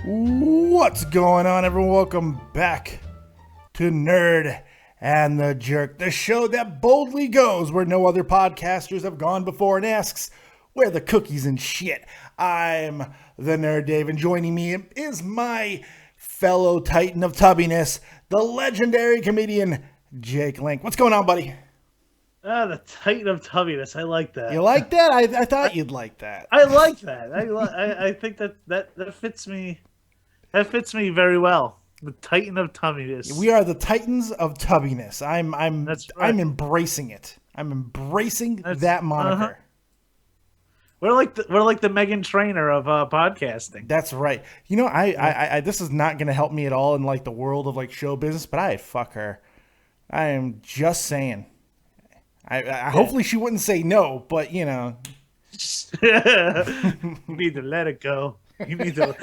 What's going on, everyone? Welcome back to Nerd and the Jerk, the show that boldly goes where no other podcasters have gone before and asks, where the cookies and shit? I'm the Nerd Dave, and joining me is my fellow titan of tubbiness, the legendary comedian Jake Link. What's going on, buddy? The titan of tubbiness. I like that. You like that? I thought you'd like that. I like that. I think that fits me. That fits me very well. The titan of tubbiness. We are the titans of tubbiness. That's right. I'm embracing it. I'm embracing that moniker. Uh-huh. We're like the Meghan Trainor of podcasting. That's right. You know, I this is not going to help me at all in like the world of like show business, but I'd fuck her. I am just saying. Hopefully she wouldn't say no, but you know. You need to let it go. You need to.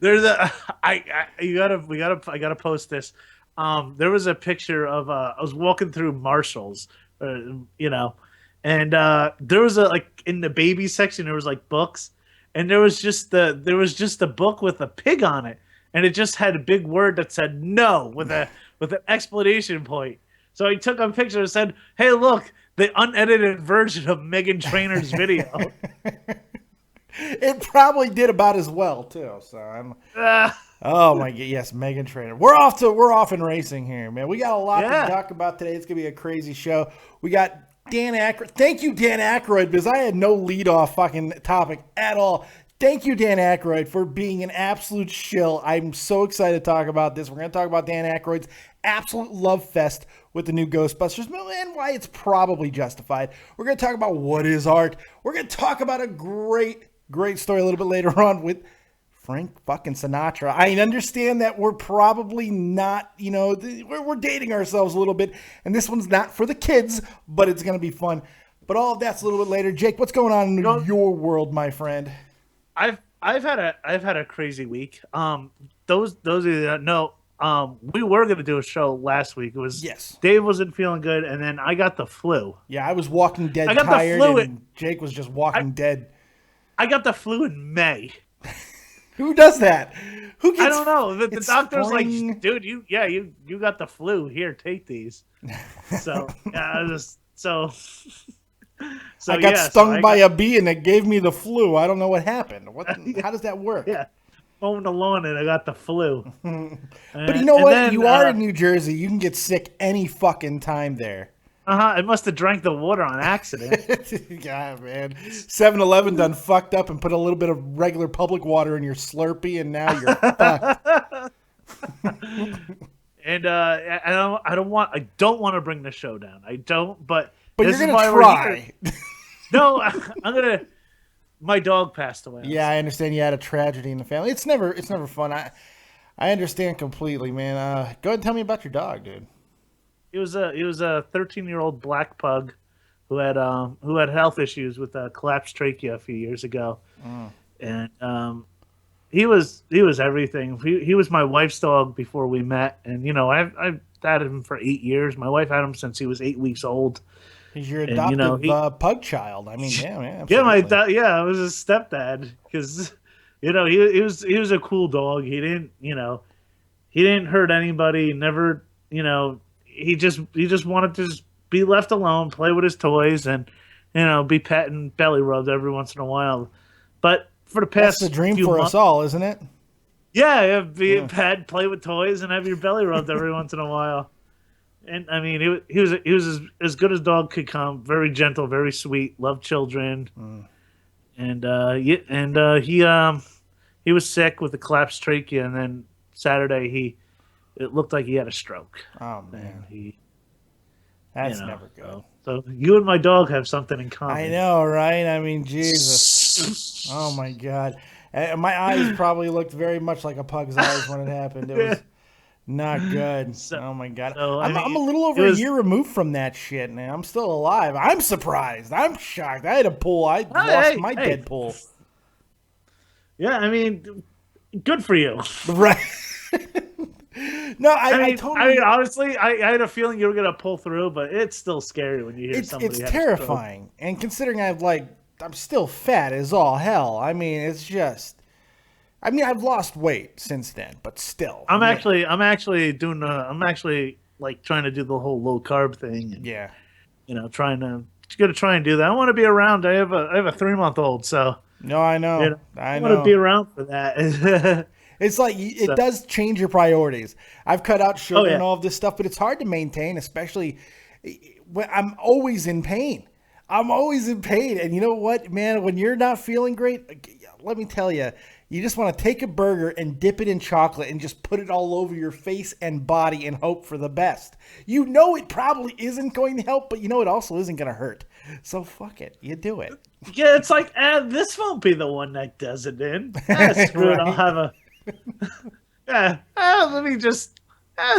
There's I gotta post this. There was a picture of I was walking through Marshall's, and there was in the baby section there was like books, and there was just a book with a pig on it, and it just had a big word that said no with an explanation point. So I took a picture and said, "Hey, look, the unedited version of Meghan Trainor's video." It probably did about as well too. So I'm. Oh my god! Yes, Meghan Trainor. We're off and racing here, man. We got a lot to talk about today. It's gonna be a crazy show. We got Dan Aykroyd. Thank you, Dan Aykroyd, because I had no lead off fucking topic at all. Thank you, Dan Aykroyd, for being an absolute shill. I'm so excited to talk about this. We're gonna talk about Dan Aykroyd's absolute love fest with the new GhostBusters movie and why it's probably justified. We're gonna talk about what is art. We're gonna talk about a great story a little bit later on with Frank fucking Sinatra. I understand that we're probably not, we're dating ourselves a little bit, and this one's not for the kids, but it's going to be fun. But all of that's a little bit later. Jake, what's going on in your world, my friend? I've had a crazy week. Those of you that know, we were going to do a show last week. It was Dave wasn't feeling good, and then I got the flu. Yeah, I was Walking Dead tired, and Jake was just Walking Dead. I got the flu in May. Who does that? Who gets? I don't know. The doctor's spring. Like, dude, you got the flu. Here, take these. So I got stung by a bee and it gave me the flu. I don't know what happened. How does that work? Yeah, mowing the lawn and I got the flu. But you know what? Then, you are in New Jersey. You can get sick any fucking time there. I must have drank the water on accident. Yeah, man. 7-Eleven done fucked up and put a little bit of regular public water in your Slurpee, and now you're fucked. And I don't want to bring the show down. I don't, but you're gonna try. No, I'm gonna. My dog passed away. Yeah, I understand you had a tragedy in the family. It's never fun. I understand completely, man. Go ahead and tell me about your dog, dude. He was a 13-year-old black pug who had health issues with a collapsed trachea a few years ago, and he was everything. He was my wife's dog before we met, and I've had him for 8 years. My wife had him since he was 8 weeks old. He's your adoptive pug child. I mean, yeah, man. Absolutely. I was his stepdad because he was a cool dog. He didn't hurt anybody. Never He just wanted to just be left alone, play with his toys, and be pet and belly rubbed every once in a while. But for the past, that's the dream for us all, isn't it? Yeah, be pet, play with toys, and have your belly rubbed every once in a while. And I mean, he was as good as dog could come. Very gentle, very sweet, loved children, and he was sick with a collapsed trachea, and then Saturday it looked like he had a stroke. Oh, man. That's never good. So you and my dog have something in common. I know, right? I mean, Jesus. Oh, my God. My eyes probably looked very much like a pug's eyes when it happened. It was not good. Oh, my God. So, I'm a little over a year removed from that shit, man. I'm still alive. I'm surprised. I'm shocked. I had a pull. I lost my dead pull. Yeah, I mean, good for you. Right. No, I totally. Honestly, I had a feeling you were gonna pull through, but it's still scary when you hear somebody. It's terrifying, and considering I'm still fat as all hell. I mean, it's just, I mean, I've lost weight since then, but still. I'm actually like trying to do the whole low carb thing. And, yeah. Trying to do that. I want to be around. I have a 3-month-old, so. No, I know. I want to be around for that. It's like it does change your priorities. I've cut out sugar and all of this stuff, but it's hard to maintain, especially when I'm always in pain. And you know what, man? When you're not feeling great, let me tell you, you just want to take a burger and dip it in chocolate and just put it all over your face and body and hope for the best. You know it probably isn't going to help, but you know it also isn't going to hurt. So fuck it. You do it. Yeah, it's like, this won't be the one that does it in. Screw it. I'll have a... let me just...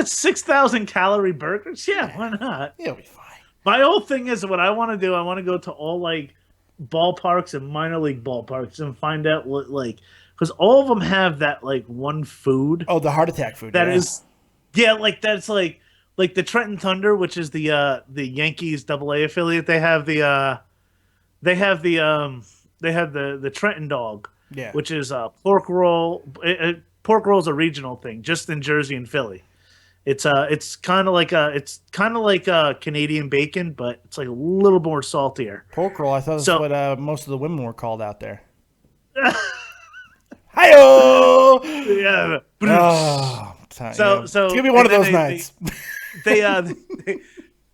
6,000 calorie burgers? Yeah, why not? You'll be fine. My whole thing is what I want to do. I want to go to all, like, ballparks and minor league ballparks and find out what, like... Because all of them have that, like, one food. Oh, the heart attack food. That is... Yeah, like, that's, like the Trenton Thunder, which is the Yankees AA affiliate. They have the Trenton Dog, which is pork roll. Pork roll is a regional thing, just in Jersey and Philly. It's kind of like Canadian bacon, but it's like a little more saltier. Pork roll. I thought that's what most of the women were called out there. Hi-oh! Yeah. So it's gonna be one of those nights. They have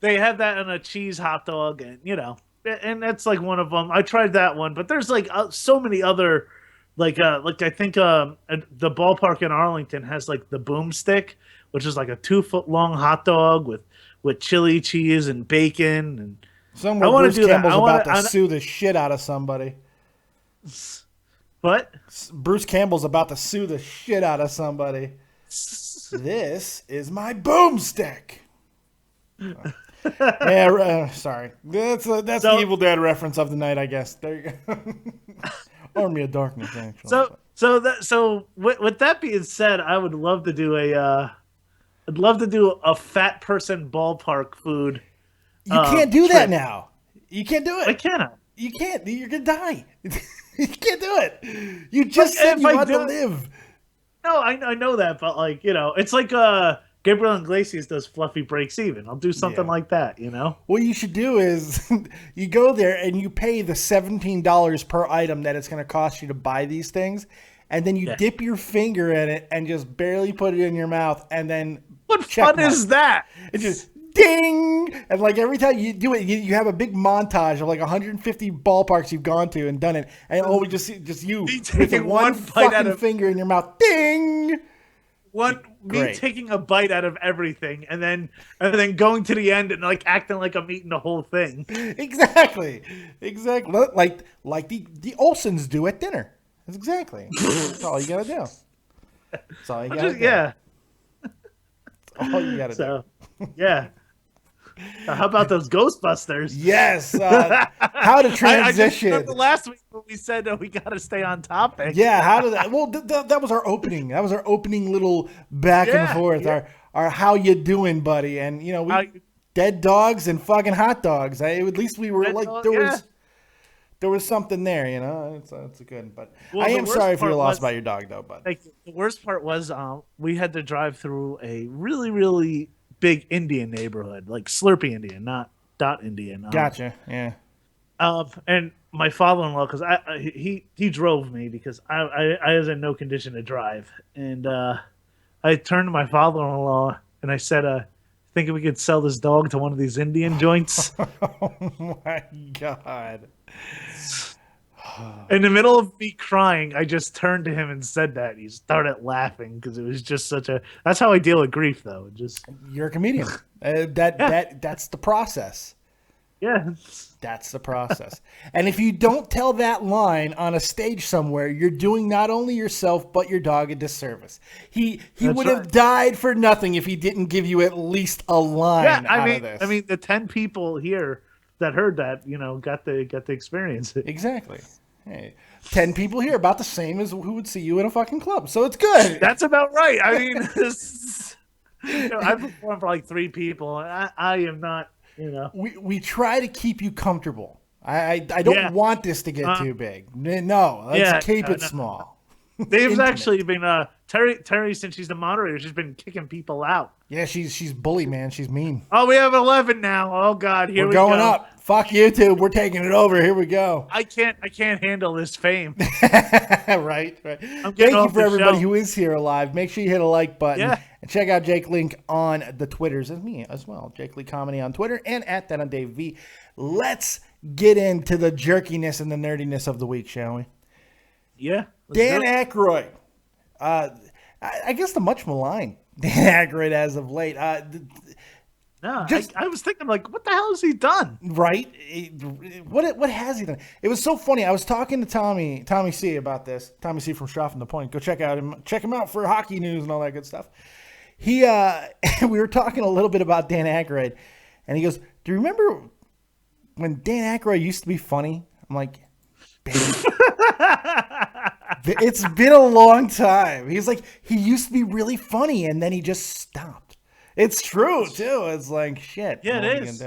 that on a cheese hot dog, and and that's like one of them. I tried that one, but there's like so many other, like I think the ballpark in Arlington has like the boomstick, which is like a 2-foot long hot dog with chili cheese and bacon, and somewhere Bruce Campbell's about to sue the shit out of somebody. What? Bruce Campbell's about to sue the shit out of somebody. This is my boomstick. Sorry. That's the Evil Dead reference of the night, I guess. There you go. Army of Darkness, actually. So with that being said, I would love to do a fat person ballpark food. You can't do that now. You can't do it. I cannot. You can't. You're gonna die. You can't do it. You just said you want to live. No, I know that, but it's like Gabriel Iglesias does Fluffy Breaks Even. I'll do something like that, What you should do is you go there and you pay the $17 per item that it's going to cost you to buy these things, and then you dip your finger in it and just barely put it in your mouth, and then what fun is that? It just ding, and like every time you do it, you have a big montage of like 150 ballparks you've gone to and done it, and always just you taking one fucking finger in your mouth, ding. Me taking a bite out of everything, and then going to the end and like acting like I'm eating the whole thing. Exactly. Like the Olsons do at dinner. That's exactly. That's all you gotta do. That's all you gotta do. Yeah. That's all you gotta do. Yeah. How about those Ghostbusters? Yes. How to transition. I just last week when we said that we got to stay on topic. Yeah. How did that? Well, that was our opening. That was our opening little back and forth. Yeah. Our how you doing, buddy? And we dead dogs and fucking hot dogs. At least we were there was something there. It's a good. But I am sorry for your loss about your dog, though. But the worst part was we had to drive through a really, really big Indian neighborhood, like Slurpee Indian, not Dot Indian. Gotcha. Yeah. And my father-in-law, because he drove me because I was in no condition to drive, and I turned to my father-in-law and I said, "Think we could sell this dog to one of these Indian joints?" Oh my God. In the middle of me crying, I just turned to him and said that. He started laughing because it was just that's how I deal with grief, though. You're a comedian. That's the process. Yeah. That's the process. And if you don't tell that line on a stage somewhere, you're doing not only yourself but your dog a disservice. He would have died for nothing if he didn't give you at least a line out of this. I mean, the 10 people here that heard that, got to experience it. Exactly. Hey, 10 people here, about the same as who would see you in a fucking club. So it's good. That's about right. I mean, I performed for like 3 people. I am not, We try to keep you comfortable. I don't want this to get too big. No, let's keep it small. Dave's actually been Terry since she's the moderator. She's been kicking people out. Yeah, she's bully, man. She's mean. Oh, we have 11 now. Oh God, here we go. We're going up. Fuck YouTube. We're taking it over. Here we go. I can't handle this fame. Right. Thank you for everybody who is here alive. Make sure you hit a like button. Yeah. And check out Jake Link on the Twitters and me as well. Jake Lee Comedy on Twitter and at that on Dave V. Let's get into the jerkiness and the nerdiness of the week, shall we? Yeah. Dan Aykroyd. I guess the much maligned Dan Aykroyd as of late. I was thinking, like, what the hell has he done? Right? What has he done? It was so funny. I was talking to Tommy C about this. Tommy C from Straff and the Point. Go check him out for hockey news and all that good stuff. We were talking a little bit about Dan Aykroyd, and he goes, "Do you remember when Dan Aykroyd used to be funny?" I'm like, "Baby." It's been a long time. He's like, he used to be really funny, and then he just stopped. It's true, too. It's like, shit. Yeah, it is.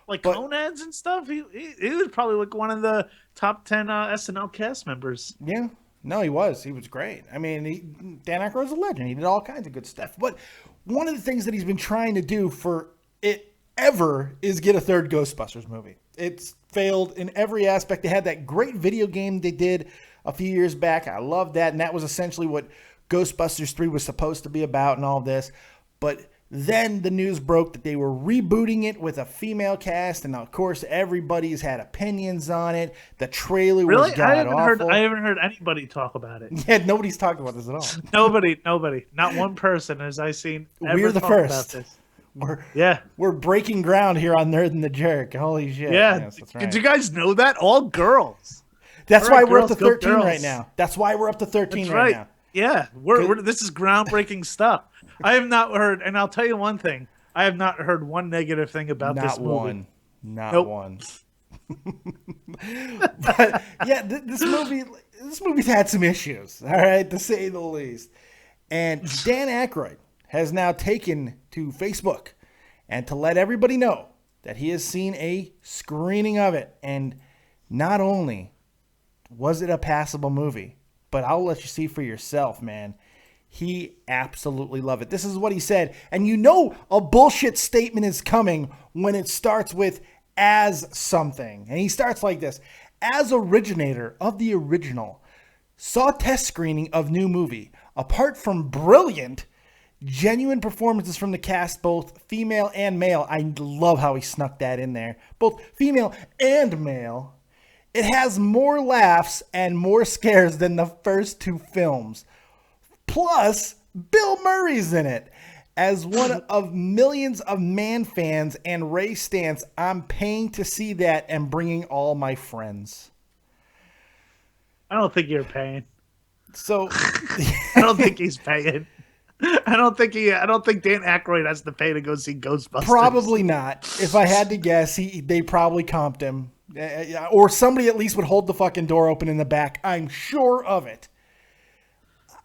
Like Conads and stuff. He was probably like one of the top 10 SNL cast members. Yeah. No, he was. He was great. I mean, Dan Aykroyd's a legend. He did all kinds of good stuff. But one of the things that he's been trying to do for it ever is get a third Ghostbusters movie. It's failed in every aspect. They had that great video game they did a few years back. I loved that. And that was essentially what Ghostbusters 3 was supposed to be about and all this. But then the news broke that they were rebooting it with a female cast. And of course, everybody's had opinions on it. The trailer was god-awful. I haven't heard anybody talk about it. Yeah, nobody's talked about this at all. Nobody. Not one person as I've seen ever We're the talk first. about this. We're breaking ground here on Nerd and the Jerk. Holy shit. Yeah. Yes, that's right. Did you guys know that? All girls. That's why we're up to 13 right now. That's why we're up to 13 right now. Yeah. This is groundbreaking stuff. I have not heard, and I'll tell you one thing. I have not heard one negative thing about this movie. Not one. But yeah, this movie's had some issues, all right, to say the least. And Dan Aykroyd has now taken to Facebook and to let everybody know that he has seen a screening of it. And not only was it a passable movie, but I'll let you see for yourself, man. He absolutely loved it. This is what he said. And you know a bullshit statement is coming when it starts with "as something." And he starts like this. "As originator of the original, saw test screening of new movie. Apart from brilliant, genuine performances from the cast, both female and male." I love how he snuck that in there. Both female and male. "It has more laughs and more scares than the first two films. Plus, Bill Murray's in it. As one of millions of Man fans and Ray stans, I'm paying to see that and bringing all my friends." I don't think you're paying. So I don't think he's paying. I don't think Dan Aykroyd has to pay to go see Ghostbusters. Probably not. If I had to guess, they probably comped him. Or somebody at least would hold the fucking door open in the back. I'm sure of it.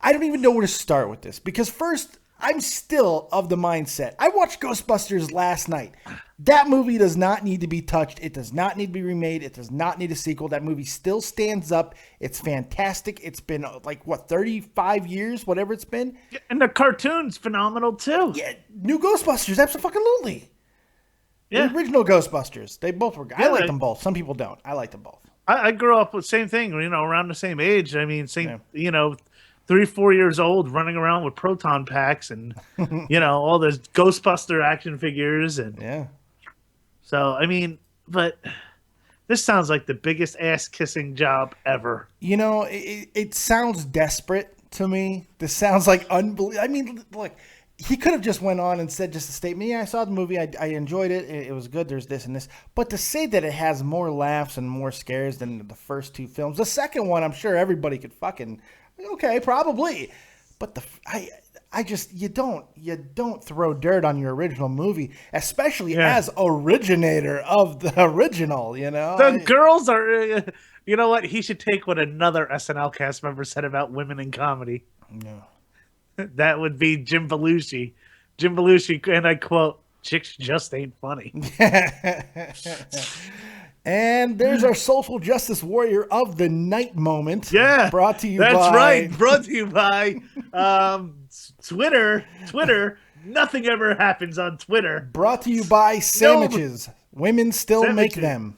I don't even know where to start with this. Because first, I'm still of the mindset. I watched Ghostbusters last night. That movie does not need to be touched. It does not need to be remade. It does not need a sequel. That movie still stands up. It's fantastic. It's been 35 years, whatever it's been. And the cartoon's phenomenal too. Yeah, new Ghostbusters, absolutely. Yeah. The original Ghostbusters, they both were good. I like them both. Some people don't. I like them both. I grew up with the same thing, around the same age. I mean, 3-4 years old, running around with proton packs and, all those Ghostbuster action figures. And yeah. So, I mean, but this sounds like the biggest ass-kissing job ever. It sounds desperate to me. This sounds like unbelievable. I mean, look, he could have just went on and said just a statement. Yeah, I saw the movie. I enjoyed it. It was good. There's this and this. But to say that it has more laughs and more scares than the first two films. The second one, I'm sure everybody could fucking... Okay, probably, but you don't throw dirt on your original movie, especially as originator of the original. The girls are. You know what? He should take what another SNL cast member said about women in comedy. No, that would be Jim Belushi. Jim Belushi, and I quote, "Chicks just ain't funny." And there's our social justice warrior of the night moment. Yeah, brought to you that's by... right. Brought to you by Twitter. Nothing ever happens on Twitter. Brought to you by sandwiches. Women still make them.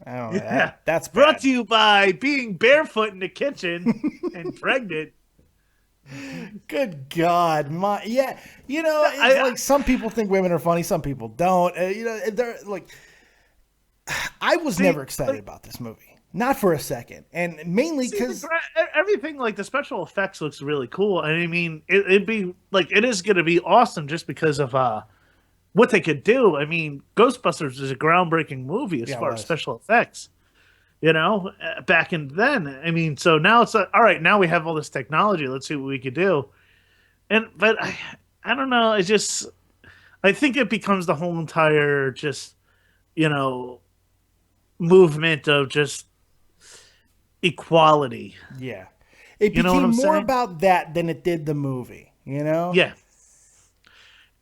I don't know. Yeah. That's bad. Brought to you by being barefoot in the kitchen and pregnant. Good God, like some people think women are funny, some people don't. They're like, I was never excited about this movie, not for a second, and mainly because everything, like the special effects, looks really cool, and I mean, it'd be like it is going to be awesome just because of what they could do. I mean, Ghostbusters is a groundbreaking movie as far as special effects. Back in then. I mean, so now it's all right. Now we have all this technology. Let's see what we could do. But I don't know. I think it becomes the whole entire movement of just equality. Yeah, it became more about that than it did the movie. Yeah.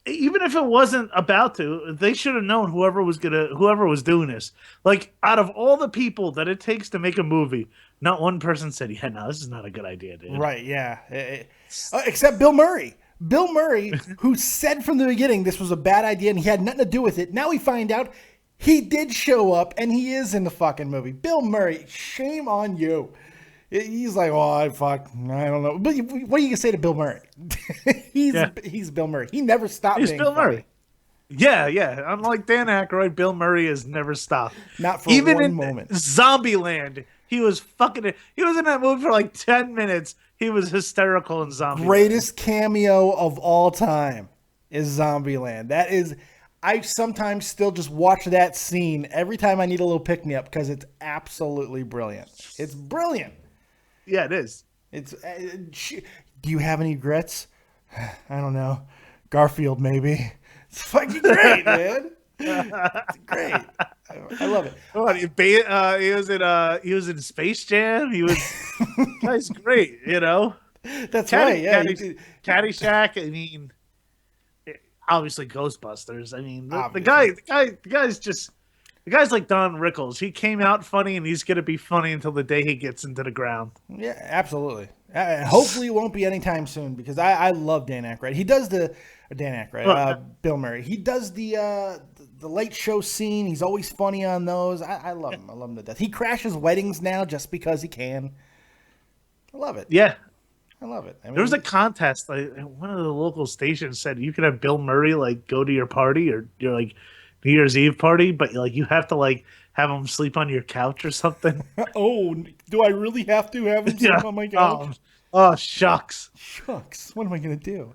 Even if it wasn't about to, they should have known whoever was doing this. Like, out of all the people that it takes to make a movie, not one person said, "Yeah, no, this is not a good idea, dude." Right? Yeah. Except Bill Murray. Bill Murray, who said from the beginning this was a bad idea and he had nothing to do with it. Now we find out he did show up and he is in the fucking movie. Bill Murray, shame on you. He's like, I don't know. But what are you gonna say to Bill Murray? He's Bill Murray. He never stopped. He's Bill Murray. Yeah. Unlike Dan Aykroyd, Bill Murray has never stopped. Not for even one moment. Zombieland, he was He was in that movie for like 10 minutes. He was hysterical in Zombieland. Greatest cameo of all time is Zombieland. That is. I sometimes still just watch that scene every time I need a little pick me up because it's absolutely brilliant. It's brilliant. Yeah, it is. It's. Do you have any regrets? I don't know. Garfield, maybe. It's fucking great, man. It's great. I love it. What, he was in Space Jam. He was. Guy's great. That's right. Yeah. Caddyshack. I mean, obviously Ghostbusters. I mean, the guy's like Don Rickles. He came out funny, and he's gonna be funny until the day he gets into the ground. Yeah, absolutely. Hopefully, it won't be anytime soon because I love Dan Aykroyd. He does Bill Murray. He does the late show scene. He's always funny on those. I love him. I love him to death. He crashes weddings now just because he can. I love it. Yeah. I love it. There was a contest. Like, one of the local stations said you could have Bill Murray go to your party or your New Year's Eve party, but you have to have him sleep on your couch or something. Oh, do I really have to have him sleep on my couch? Oh, shucks. Shucks. What am I gonna do?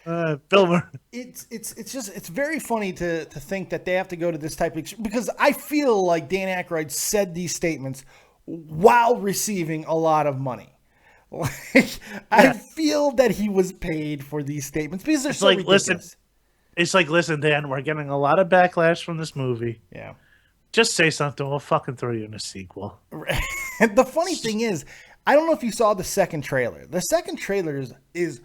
Bill Murray. It's very funny to think that they have to go to this type of, because I feel like Dan Aykroyd said these statements while receiving a lot of money. I feel that he was paid for these statements because they're so ridiculous. Listen, Dan, we're getting a lot of backlash from this movie. Yeah. Just say something. We'll fucking throw you in a sequel. And the funny thing is, I don't know if you saw the second trailer. The second trailer is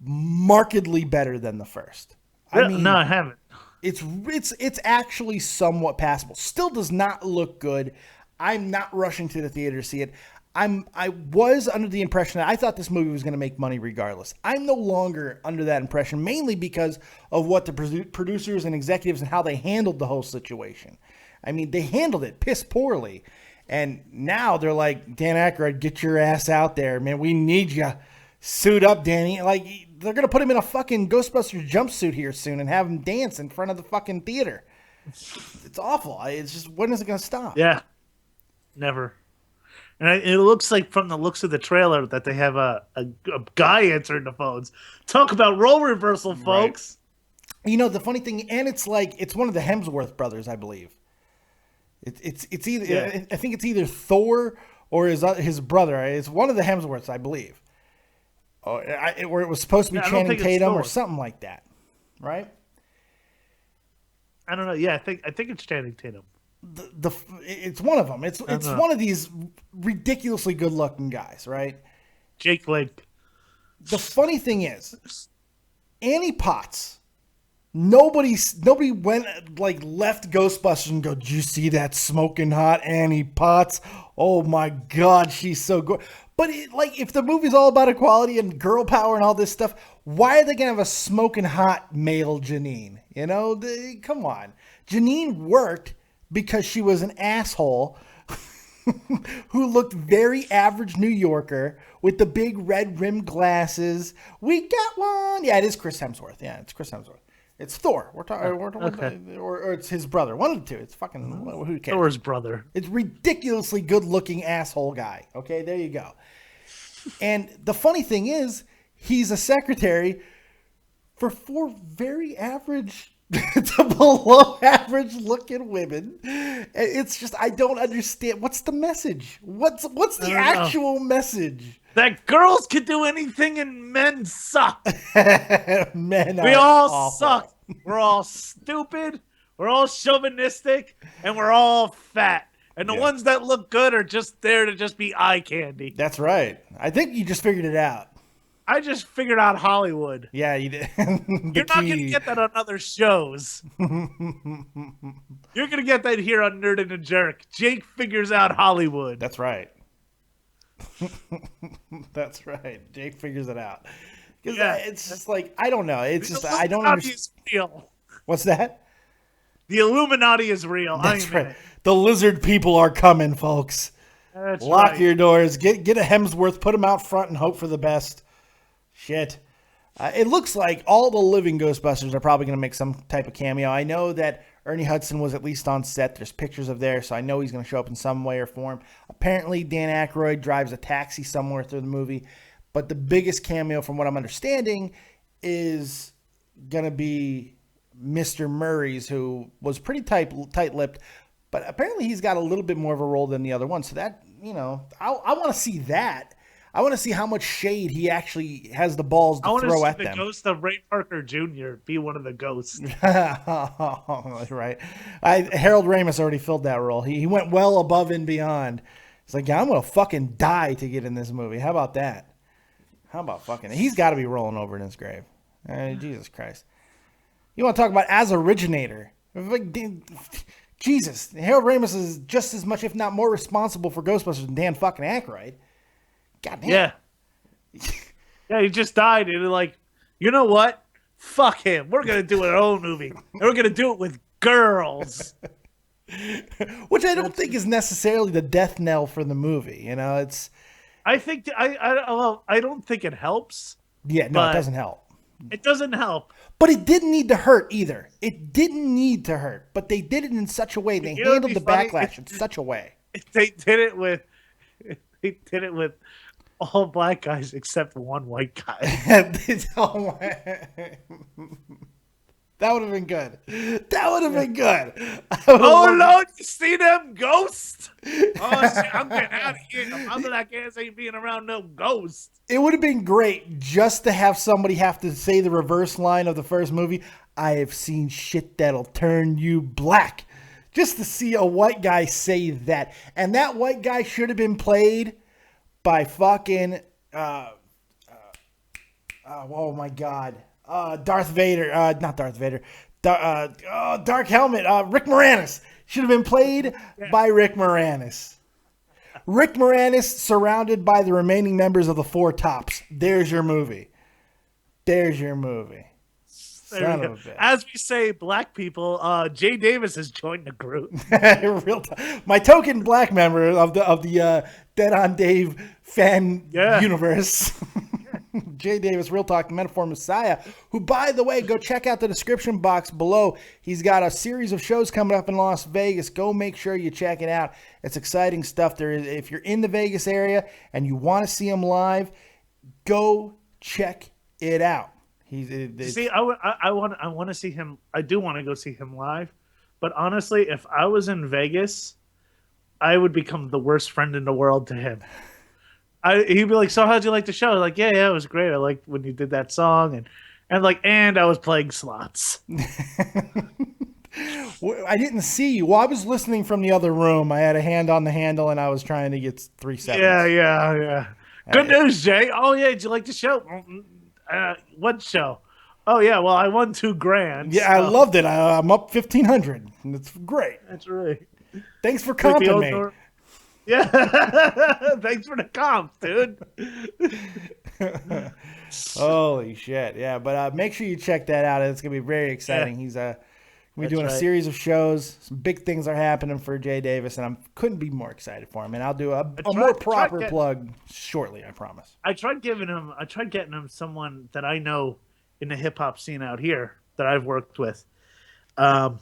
markedly better than the first. No, I haven't. It's actually somewhat passable. Still does not look good. I'm not rushing to the theater to see it. I was under the impression that I thought this movie was going to make money regardless. I'm no longer under that impression, mainly because of what the producers and executives and how they handled the whole situation. I mean, they handled it piss poorly. And now they're like, Dan Aykroyd, get your ass out there, man. We need you. Suit up, Danny. Like, they're going to put him in a fucking Ghostbusters jumpsuit here soon and have him dance in front of the fucking theater. It's awful. It's just, when is it going to stop? Yeah. Never. And it looks like, from the looks of the trailer, that they have a guy answering the phones. Talk about role reversal, folks. Right. The funny thing, and it's one of the Hemsworth brothers, I believe. It's either, yeah. I think it's either Thor or his brother. It's one of the Hemsworths, I believe. Where it was supposed to be Channing Tatum or something like that, right? I don't know. Yeah, I think it's Channing Tatum. It's one of them. It's one of these ridiculously good-looking guys, right? Jake Lake. The funny thing is, Annie Potts Nobody went left Ghostbusters and go, "Did you see that smoking hot Annie Potts? Oh my God, she's so good." But if the movie's all about equality and girl power and all this stuff, why are they gonna have a smoking hot male Janine? Come on. Janine worked because she was an asshole who looked very average New Yorker with the big red rimmed glasses. We got one. Yeah, it is Chris Hemsworth. Yeah, it's Chris Hemsworth. It's Thor. We're talking, okay. or it's his brother. One of the two. It's fucking who cares? Thor's brother. It's ridiculously good-looking asshole guy. Okay, there you go. And the funny thing is, he's a secretary for 4 very average to below average looking women. It's just I don't understand. What's the message? What's the actual message? That girls can do anything and men suck. Men we all awful. suck. We're all stupid. We're all chauvinistic, and we're all fat. And the ones that look good are just there to just be eye candy. That's right. I think you just figured it out. I just figured out Hollywood. Yeah, you did. You're not going to get that on other shows. You're going to get that here on Nerd and a Jerk. Jake figures out Hollywood. That's right. That's right. Jake figures it out. Because it's just I don't know. It's just I don't understand. Real. What's that? The Illuminati is real. That's right. The lizard people are coming, folks. That's Lock your doors. Get a Hemsworth. Put him out front and hope for the best. Shit. It looks like all the living Ghostbusters are probably going to make some type of cameo. I know that Ernie Hudson was at least on set. There's pictures of there, so I know he's going to show up in some way or form. Apparently, Dan Aykroyd drives a taxi somewhere through the movie. But the biggest cameo, from what I'm understanding, is going to be Mr. Murray's, who was pretty tight-lipped. But apparently he's got a little bit more of a role than the other one. So that, I want to see that. I want to see how much shade he actually has the balls to throw at them. I want to see the ghost of Ray Parker Jr. be one of the ghosts. Right. Harold Ramis already filled that role. He went well above and beyond. He's like, I'm going to fucking die to get in this movie. How about that? He's got to be rolling over in his grave. Jesus Christ. You want to talk about as originator? Jesus. Harold Ramis is just as much, if not more, responsible for Ghostbusters than Dan fucking Aykroyd. God damn. Yeah. Yeah, he just died. And you know what? Fuck him. We're going to do our own movie. And we're going to do it with girls. Which I don't think is necessarily the death knell for the movie. It's. I think I don't think it helps. Yeah, no, it doesn't help. It doesn't help. But it didn't need to hurt either. It didn't need to hurt. But they did it in such a way. They handled the backlash in such a way. They did it with all black guys except one white guy. That would have been good. Oh, Lord, you see them ghosts? Oh, shit, I'm getting out of here. My black ass ain't being around no ghosts. It would have been great just to have somebody have to say the reverse line of the first movie. I have seen shit that'll turn you black. Just to see a white guy say that. And that white guy should have been played by fucking... oh, my God. Darth Vader, not Darth Vader, Dark Helmet, Rick Moranis. Should have been played by Rick Moranis. Rick Moranis surrounded by the remaining members of the Four Tops. There's your movie. Son of a bitch. As we say, black people, Jay Davis has joined the group. My token black member of the Dead on Dave fan universe. Jay Davis, Real Talk, the Metaphor Messiah, who, by the way, go check out the description box below. He's got a series of shows coming up in Las Vegas. Go make sure you check it out. It's exciting stuff. If you're in the Vegas area and you want to see him live, go check it out. See, I want to see him. I do want to go see him live. But honestly, if I was in Vegas, I would become the worst friend in the world to him. He'd be like, so how'd you like the show? Like, yeah, it was great. I liked when you did that song. And I was playing slots. I didn't see you. Well, I was listening from the other room. I had a hand on the handle, and I was trying to get 3 seconds. Yeah. Good news, Jay. Oh, yeah, did you like the show? What show? Oh yeah, well I won $2,000. Yeah, I loved it. I'm up 1,500. It's great. That's right. Thanks for Like comping me. Yeah. Thanks for the comp, dude. Holy shit. Yeah, but make sure you check that out. It's going to be very exciting. Yeah, He's going to be doing a series of shows. Some big things are happening for Jay Davis, and I couldn't be more excited for him. And I'll do a more proper plug shortly, I promise. I tried getting him someone that I know in the hip hop scene out here that I've worked with. The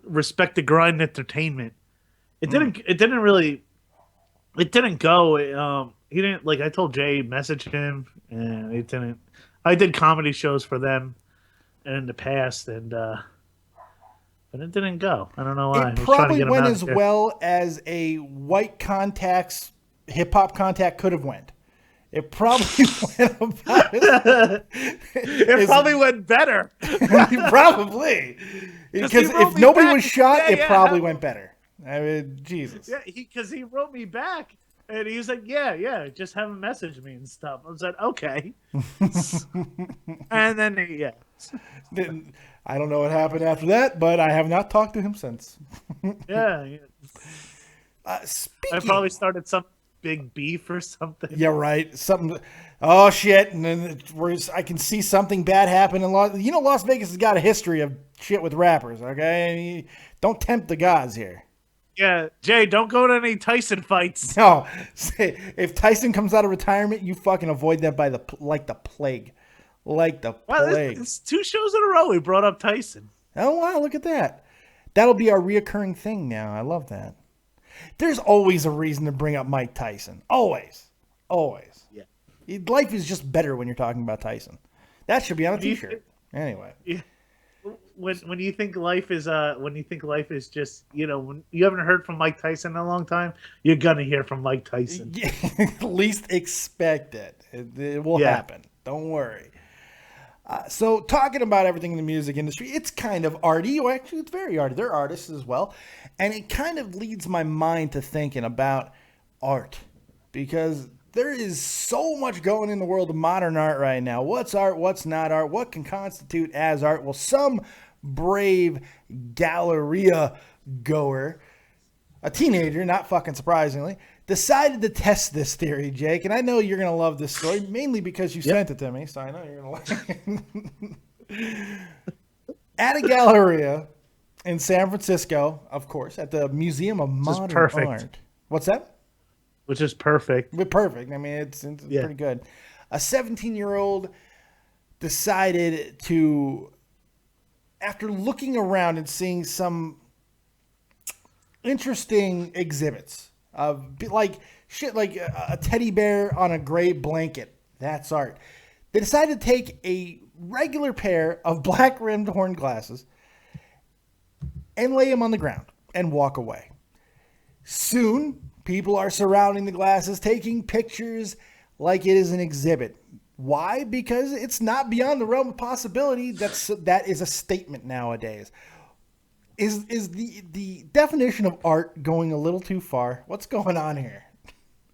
Respect the Grind Entertainment. It didn't go. He didn't, like, I told Jay, message him, and it didn't. I did comedy shows for them in the past, but it didn't go. I don't know why. It probably went as well as a White Contact's hip hop contact could have went. It probably went about it probably went better. Probably. Because if nobody was shot, it probably went better. I mean, Jesus. Yeah, because he wrote me back, and he was like, yeah, just have him message me and stuff. I was like, okay. And then, I don't know what happened after that, but I have not talked to him since. Yeah. I probably started some big beef or something. Yeah, right. Something. Oh, shit. And then I can see something bad happen in Las Vegas has got a history of shit with rappers, okay? Don't tempt the gods here. Yeah, Jay, don't go to any Tyson fights. No, if Tyson comes out of retirement, you fucking avoid that like the plague. Like the plague. It's 2 shows in a row we brought up Tyson. Oh, wow, look at that. That'll be our reoccurring thing now. I love that. There's always a reason to bring up Mike Tyson. Always. Yeah. Life is just better when you're talking about Tyson. That should be on a t-shirt. Anyway. Yeah. When you think life is just, when you haven't heard from Mike Tyson in a long time, you're gonna hear from Mike Tyson. Least expect it. It will happen. Don't worry. So talking about everything in the music industry, it's kind of arty. Well, actually, it's very arty. They're artists as well, and it kind of leads my mind to thinking about art, because there is so much going in the world of modern art right now. What's art? What's not art? What can constitute as art? Well, some brave Galleria goer, a teenager, not fucking surprisingly, decided to test this theory, Jake. And I know you're going to love this story, mainly because you sent it to me, so I know you're going to like it. At a Galleria in San Francisco, of course, at the Museum of Modern Art. What's that? Which is perfect. Perfect. I mean, it's pretty good. A 17-year-old decided to, after looking around and seeing some interesting exhibits of like shit, like a teddy bear on a gray blanket. That's art. They decided to take a regular pair of black-rimmed horn glasses and lay them on the ground and walk away. Soon, people are surrounding the glasses, taking pictures like it is an exhibit. Why? Because it's not beyond the realm of possibility that is a statement nowadays. Is the definition of art going a little too far? What's going on here?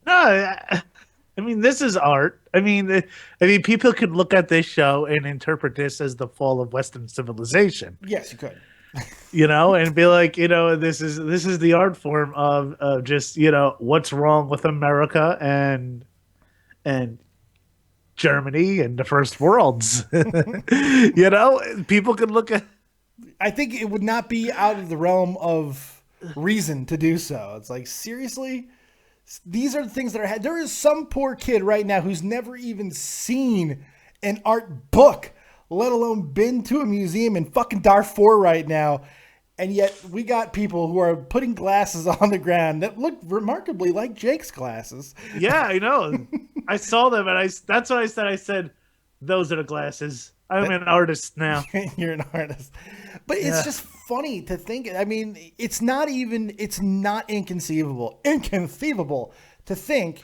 No, I mean, this is art. I mean, people could look at this show and interpret this as the fall of Western civilization. Yes, you could. And be like, this is the art form of just, what's wrong with America and Germany and the first worlds. People could look at. I think it would not be out of the realm of reason to do so. It's like, seriously? These are the things that are... There is some poor kid right now who's never even seen an art book, let alone been to a museum in fucking Darfur right now. And yet we got people who are putting glasses on the ground that look remarkably like Jake's glasses. Yeah, I know. I saw them, and that's what I said. I said, those are the glasses. I'm an artist now. You're an artist. But it's just funny to think. I mean, it's not inconceivable to think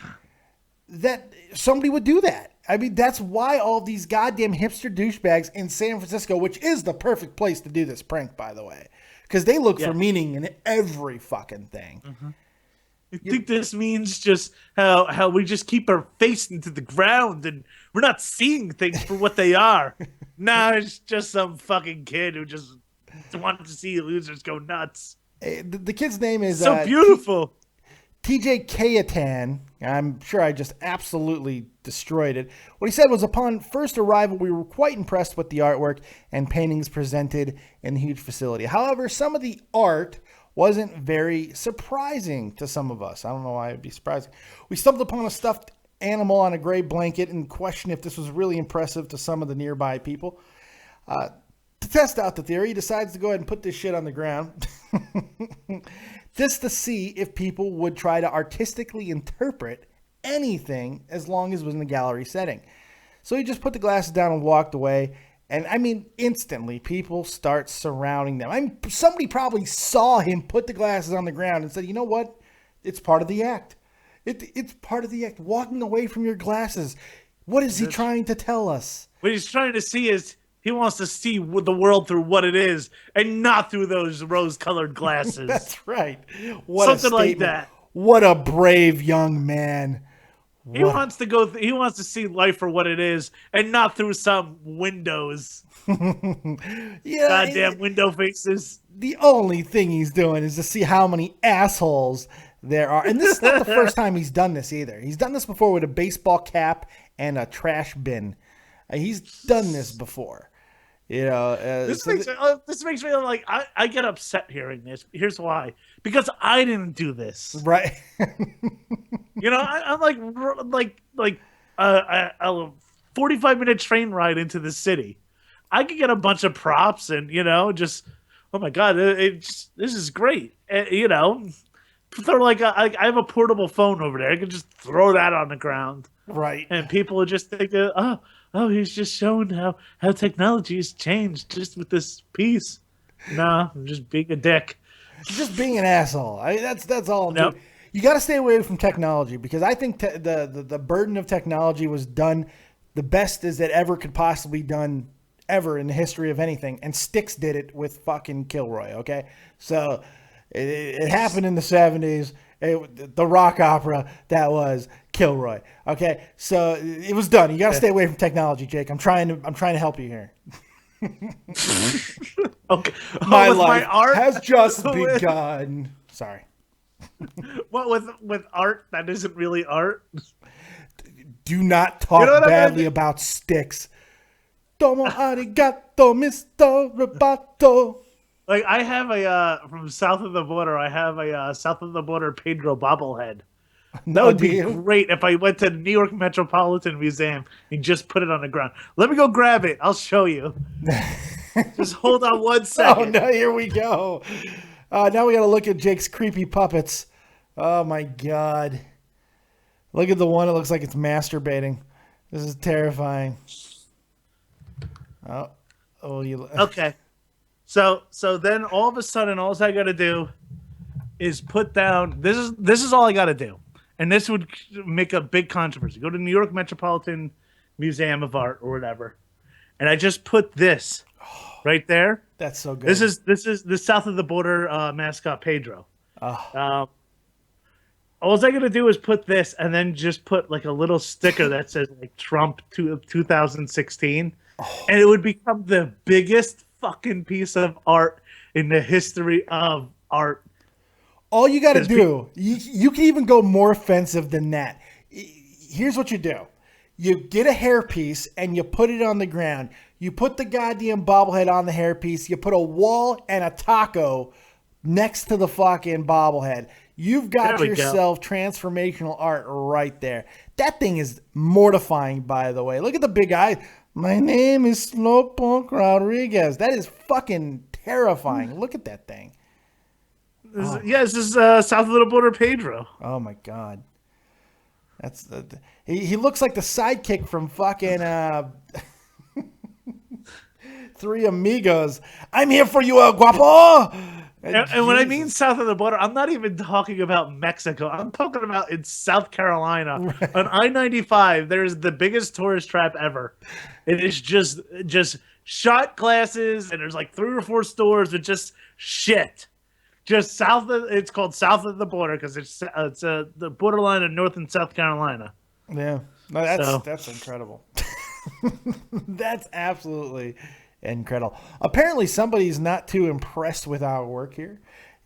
that somebody would do that. I mean, that's why all these goddamn hipster douchebags in San Francisco, which is the perfect place to do this prank, by the way, because they look for meaning in every fucking thing. Mm-hmm. You think this means just how we just keep our face into the ground and we're not seeing things for what they are? Nah, it's just some fucking kid who just wanted to see losers go nuts. The kid's name is so beautiful. TJ Kayatan. I'm sure I just absolutely destroyed it. What he said was, upon first arrival, we were quite impressed with the artwork and paintings presented in the huge facility. However, some of the art wasn't very surprising to some of us. I don't know why it'd be surprising. We stumbled upon a stuffed animal on a gray blanket and questioned if this was really impressive to some of the nearby people. To test out the theory, he decides to go ahead and put this shit on the ground. Just to see if people would try to artistically interpret anything as long as it was in the gallery setting. So he just put the glasses down and walked away. And I mean, instantly, people start surrounding them. I mean, somebody probably saw him put the glasses on the ground and said, you know what? It's part of the act. It's part of the act. Walking away from your glasses. What is he trying to tell us? What he's trying to see is he wants to see the world through what it is and not through those rose-colored glasses. That's right. Something like that. What a brave young man. He wants to go. He wants to see life for what it is, and not through some windows. Goddamn window faces. The only thing he's doing is to see how many assholes there are, and this is not the first time he's done this either. He's done this before with a baseball cap and a trash bin. He's done this before. You know, this makes me like I get upset hearing this. Here's why: because I didn't do this. Right. You know, I'm like a 45-minute train ride into the city. I could get a bunch of props and just oh my god, this is great. You know, throw I have a portable phone over there. I could just throw that on the ground. Right. And people would just think, oh, he's just showing how technology has changed just with this piece. Nah, I'm just being a dick. Just being an asshole. That's all. Nope. You got to stay away from technology because I think the burden of technology was done the best as it ever could possibly done ever in the history of anything. And Styx did it with fucking Kilroy, okay? So it happened in the 70s. The rock opera that was Kilroy. Okay, so it was done. You got to stay away from technology, Jake. I'm trying to help you here. Okay, my life has just begun. Sorry. What with art that isn't really art? Do not talk badly about Styx. Domo arigato, Mr. Roboto. Like I have from south of the border. I have a south of the border Pedro bobblehead. That would be great if I went to the New York Metropolitan Museum and just put it on the ground. Let me go grab it. I'll show you. Just hold on 1 second. Oh no! Here we go. Now we got to look at Jake's creepy puppets. Oh my god! Look at the one that looks like it's masturbating. This is terrifying. Okay. So then all of a sudden, all I got to do is put down. This is all I got to do, and this would make a big controversy. Go to New York Metropolitan Museum of Art or whatever, and I just put this right there. That's so good. This is the south of the border mascot Pedro. All I got to do is put this, and then just put like a little sticker that says like Trump 2016, and it would become the biggest fucking piece of art in the history of art. All you got to do, you can even go more offensive than that. Here's what you do. You get a hairpiece and you put it on the ground. You put the goddamn bobblehead on the hairpiece. You put a wall and a taco next to the fucking bobblehead. You've got yourself transformational art right there. That thing is mortifying, by the way. Look at the big eye. My name is Slowpoke Rodriguez. That is fucking terrifying. Look at that thing. This is south of the border Pedro. Oh my god. That's he looks like the sidekick from fucking Three Amigos. I'm here for you, El Guapo. And when I mean south of the border, I'm not even talking about Mexico. I'm talking about in South Carolina. Right. On I-95, there's the biggest tourist trap ever. It is just shot glasses, and there's like 3 or 4 stores with just shit. just south of. It's called south of the border because it's the borderline of North and South Carolina. Yeah, no, that's incredible. That's absolutely incredible. Apparently, somebody's not too impressed with our work here.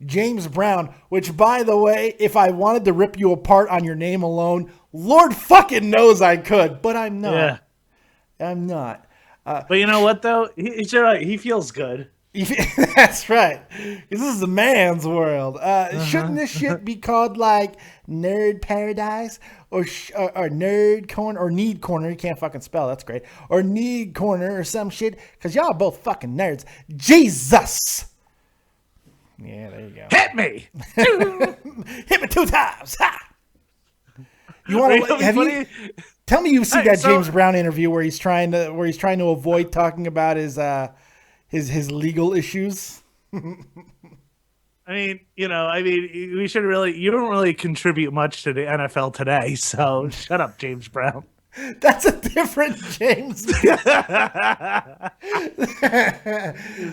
James Brown, which, by the way, if I wanted to rip you apart on your name alone, Lord fucking knows I could, but I'm not. Yeah. I'm not. But you know what, though? He's all right. He feels good. That's right. This is the man's world. Shouldn't this shit be called, like, Nerd Paradise? Or Nerd Corner? Or Need Corner? You can't fucking spell. That's great. Or Need Corner or some shit. Because y'all are both fucking nerds. Jesus! Yeah, there you go. Hit me! Hit me 2 times! Ha! You want to? Have you? Tell me you've seen that James Brown interview where he's trying to avoid talking about his legal issues. I mean, we should really. You don't really contribute much to the NFL today, so shut up, James Brown. That's a different James. You just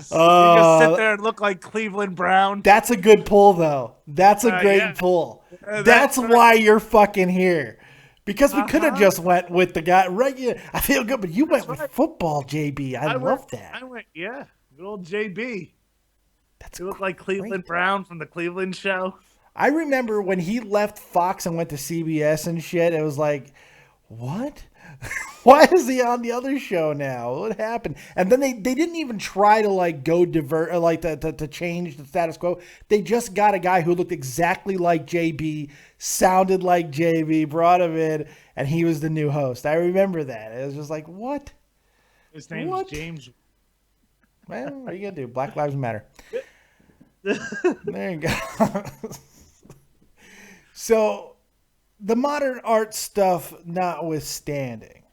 sit there and look like Cleveland Brown. That's a good pull, though. That's a great pull. That's why you're fucking here. Because we could have just went with the guy regular. I feel good, but you went with football, JB. I love that. Good old JB. That's you look like Cleveland Brown from the Cleveland Show. I remember when he left Fox and went to CBS and shit. It was like, what? Why is he on the other show now? What happened? And then they didn't even try to like go divert or like to change the status quo. They just got a guy who looked exactly like JB, sounded like JB, brought him in, and he was the new host. I remember that. It was just like, what? His name is James. Well, what are you gonna do? Black Lives Matter. There you go. So, the modern art stuff notwithstanding,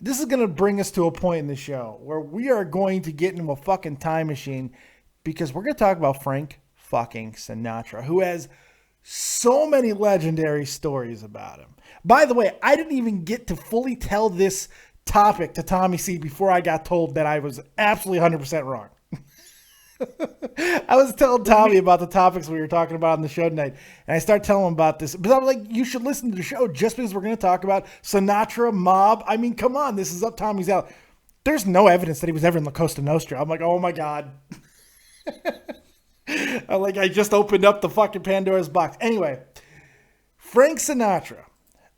this is going to bring us to a point in the show where we are going to get into a fucking time machine because we're going to talk about Frank fucking Sinatra, who has so many legendary stories about him. By the way, I didn't even get to fully tell this topic to Tommy C before I got told that I was absolutely 100% wrong. I was telling Tommy about the topics we were talking about on the show tonight, and I started telling him about this. But I'm like, you should listen to the show just because we're going to talk about Sinatra, mob. I mean, come on, this is up Tommy's alley. There's no evidence that he was ever in La Costa Nostra. I'm like, oh my God. I just opened up the fucking Pandora's box. Anyway, Frank Sinatra.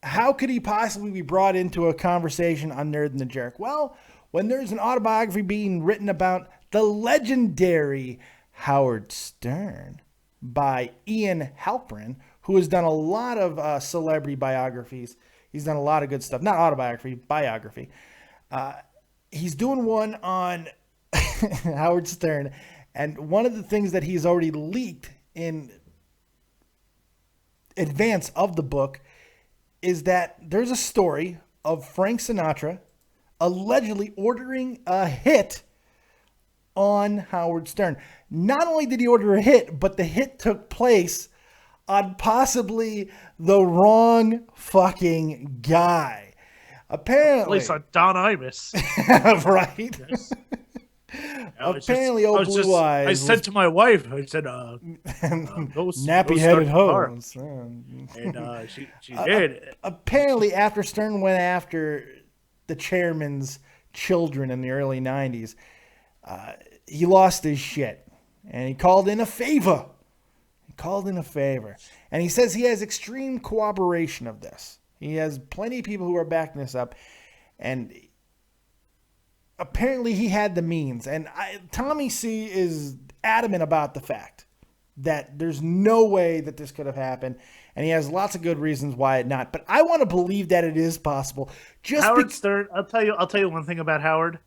How could he possibly be brought into a conversation on Nerd and the Jerk? Well, when there's an autobiography being written about the legendary Howard Stern by Ian Halperin, who has done a lot of celebrity biographies. He's done a lot of good stuff. Not autobiography, biography. He's doing one on Howard Stern. And one of the things that he's already leaked in advance of the book is that there's a story of Frank Sinatra allegedly ordering a hit on Howard Stern. Not only did he order a hit, but the hit took place on possibly the wrong fucking guy. Apparently. At least on Don Imus. Right? Yes. Apparently, Blue Eyes. I said to my wife, I said, nappy-headed hose. And she did. Apparently, after Stern went after the chairman's children in the early 90s, he lost his shit. And he called in a favor. And he says he has extreme corroboration of this. He has plenty of people who are backing this up. And apparently he had the means. And Tommy C is adamant about the fact that there's no way that this could have happened. And he has lots of good reasons why it not. But I want to believe that it is possible. Howard Stern, I'll tell you one thing about Howard.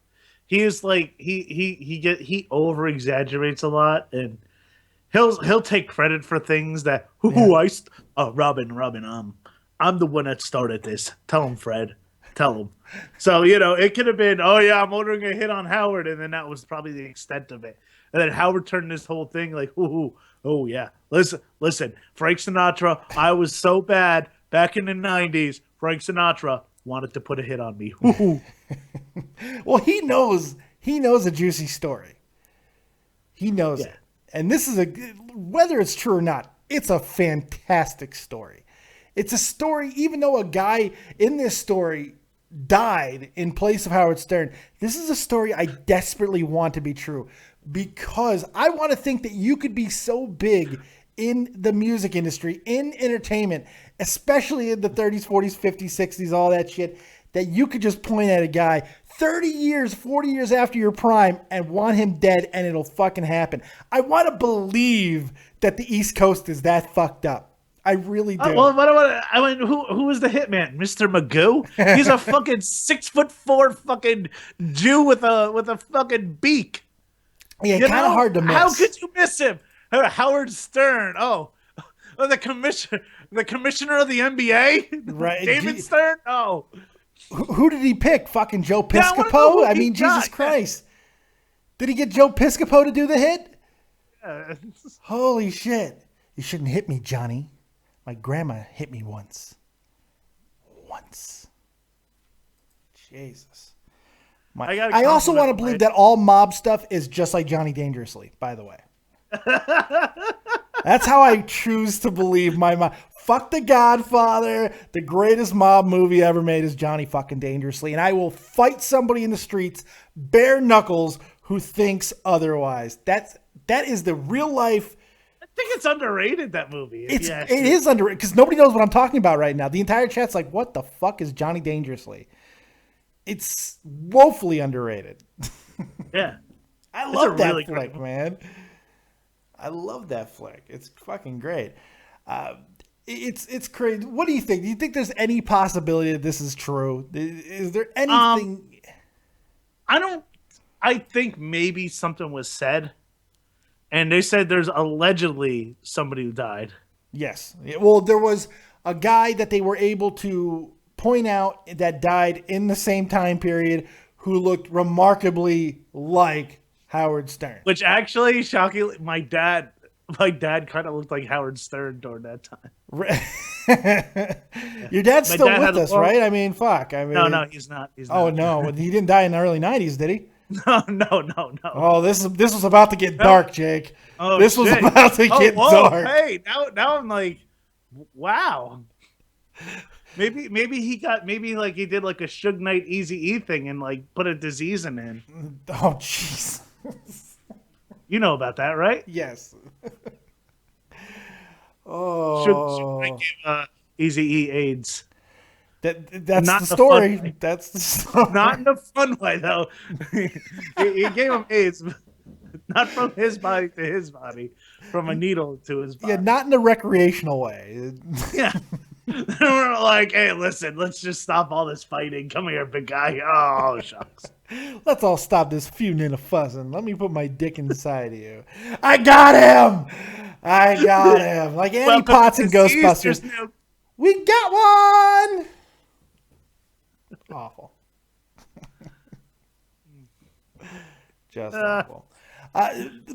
He is like he over exaggerates a lot, and he'll take credit for things that Robin, I'm the one that started this. Tell him, Fred. Tell him. So, it could have been, I'm ordering a hit on Howard, and then that was probably the extent of it. And then Howard turned this whole thing like, oh yeah. Listen, Frank Sinatra, I was so bad back in the 90s. Frank Sinatra wanted to put a hit on me. Well, he knows a juicy story. He knows it. and this is whether it's true or not, it's a fantastic story. It's a story, even though a guy in this story died in place of Howard Stern, this is a story I desperately want to be true, because I want to think that you could be so big in the music industry, in entertainment, especially in the 30s, 40s, 50s, 60s, all that shit, that you could just point at a guy 30 years, 40 years after your prime and want him dead, and it'll fucking happen. I want to believe that the East Coast is that fucked up. I really do. Who was the hitman? Mr. Magoo? He's a fucking 6'4" fucking Jew with a fucking beak. Yeah, kind of hard to miss. How could you miss him? Howard Stern. Oh, the commissioner of the NBA. Right, David Stern. Oh, who did he pick? Fucking Joe Piscopo? I mean, Jesus Christ. Did he get Joe Piscopo to do the hit? Yeah. Holy shit! You shouldn't hit me, Johnny. My grandma hit me once. Jesus. I also want to believe that all mob stuff is just like Johnny Dangerously, by the way. That's how I choose to believe my mom. Fuck The Godfather. The greatest mob movie ever made is Johnny fucking Dangerously. And I will fight somebody in the streets, bare knuckles, who thinks otherwise. That is the real life. I think it's underrated, that movie. It is underrated because nobody knows what I'm talking about right now. The entire chat's like, what the fuck is Johnny Dangerously? It's woefully underrated. Yeah. I love that flick, man. I love that flick. It's fucking great. It's crazy. What do you think? Do you think there's any possibility that this is true? Is there anything? I think maybe something was said. And they said there's allegedly somebody who died. Yes. Well, there was a guy that they were able to point out that died in the same time period who looked remarkably like Howard Stern. Which actually, shockingly, my dad kind of looked like Howard Stern during that time. Your dad's still with us, right? I mean, fuck. I mean, no, he's not. Oh, no. He didn't die in the early 90s, did he? No. Oh, this was about to get dark, Jake. Oh, this was about to get dark. Hey, now I'm like, wow. Maybe he did like a Suge Knight Eazy-E thing and like put a disease in him. Oh, jeez. You know about that, right? Yes. Oh. Suge Knight gave Eazy-E AIDS. That's not the story. That's the story. Not in a fun way, though. he gave him AIDS, not from his body to his body, from a needle to his body. Yeah, not in a recreational way. Yeah. We're like, hey, listen, let's just stop all this fighting. Come here, big guy. Oh, shucks. Let's all stop this feuding and fussing. Let me put my dick inside of you. I got him. Like Annie Potts in Ghostbusters. We got one. Awful. Just awful.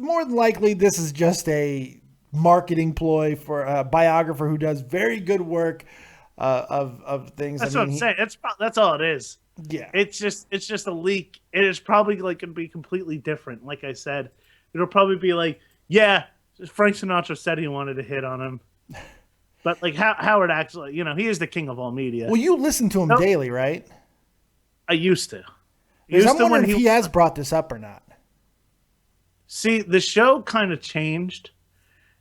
More than likely, this is just a marketing ploy for a biographer who does very good work of things. That's what I'm saying. That's all it is. Yeah. It's just a leak. It is probably like going to be completely different. Like I said, it'll probably be like, yeah, Frank Sinatra said he wanted to hit on him. But like Howard actually, he is the king of all media. Well, you listen to him daily, right? I used to. I'm wondering if he has brought this up or not. See, the show kind of changed.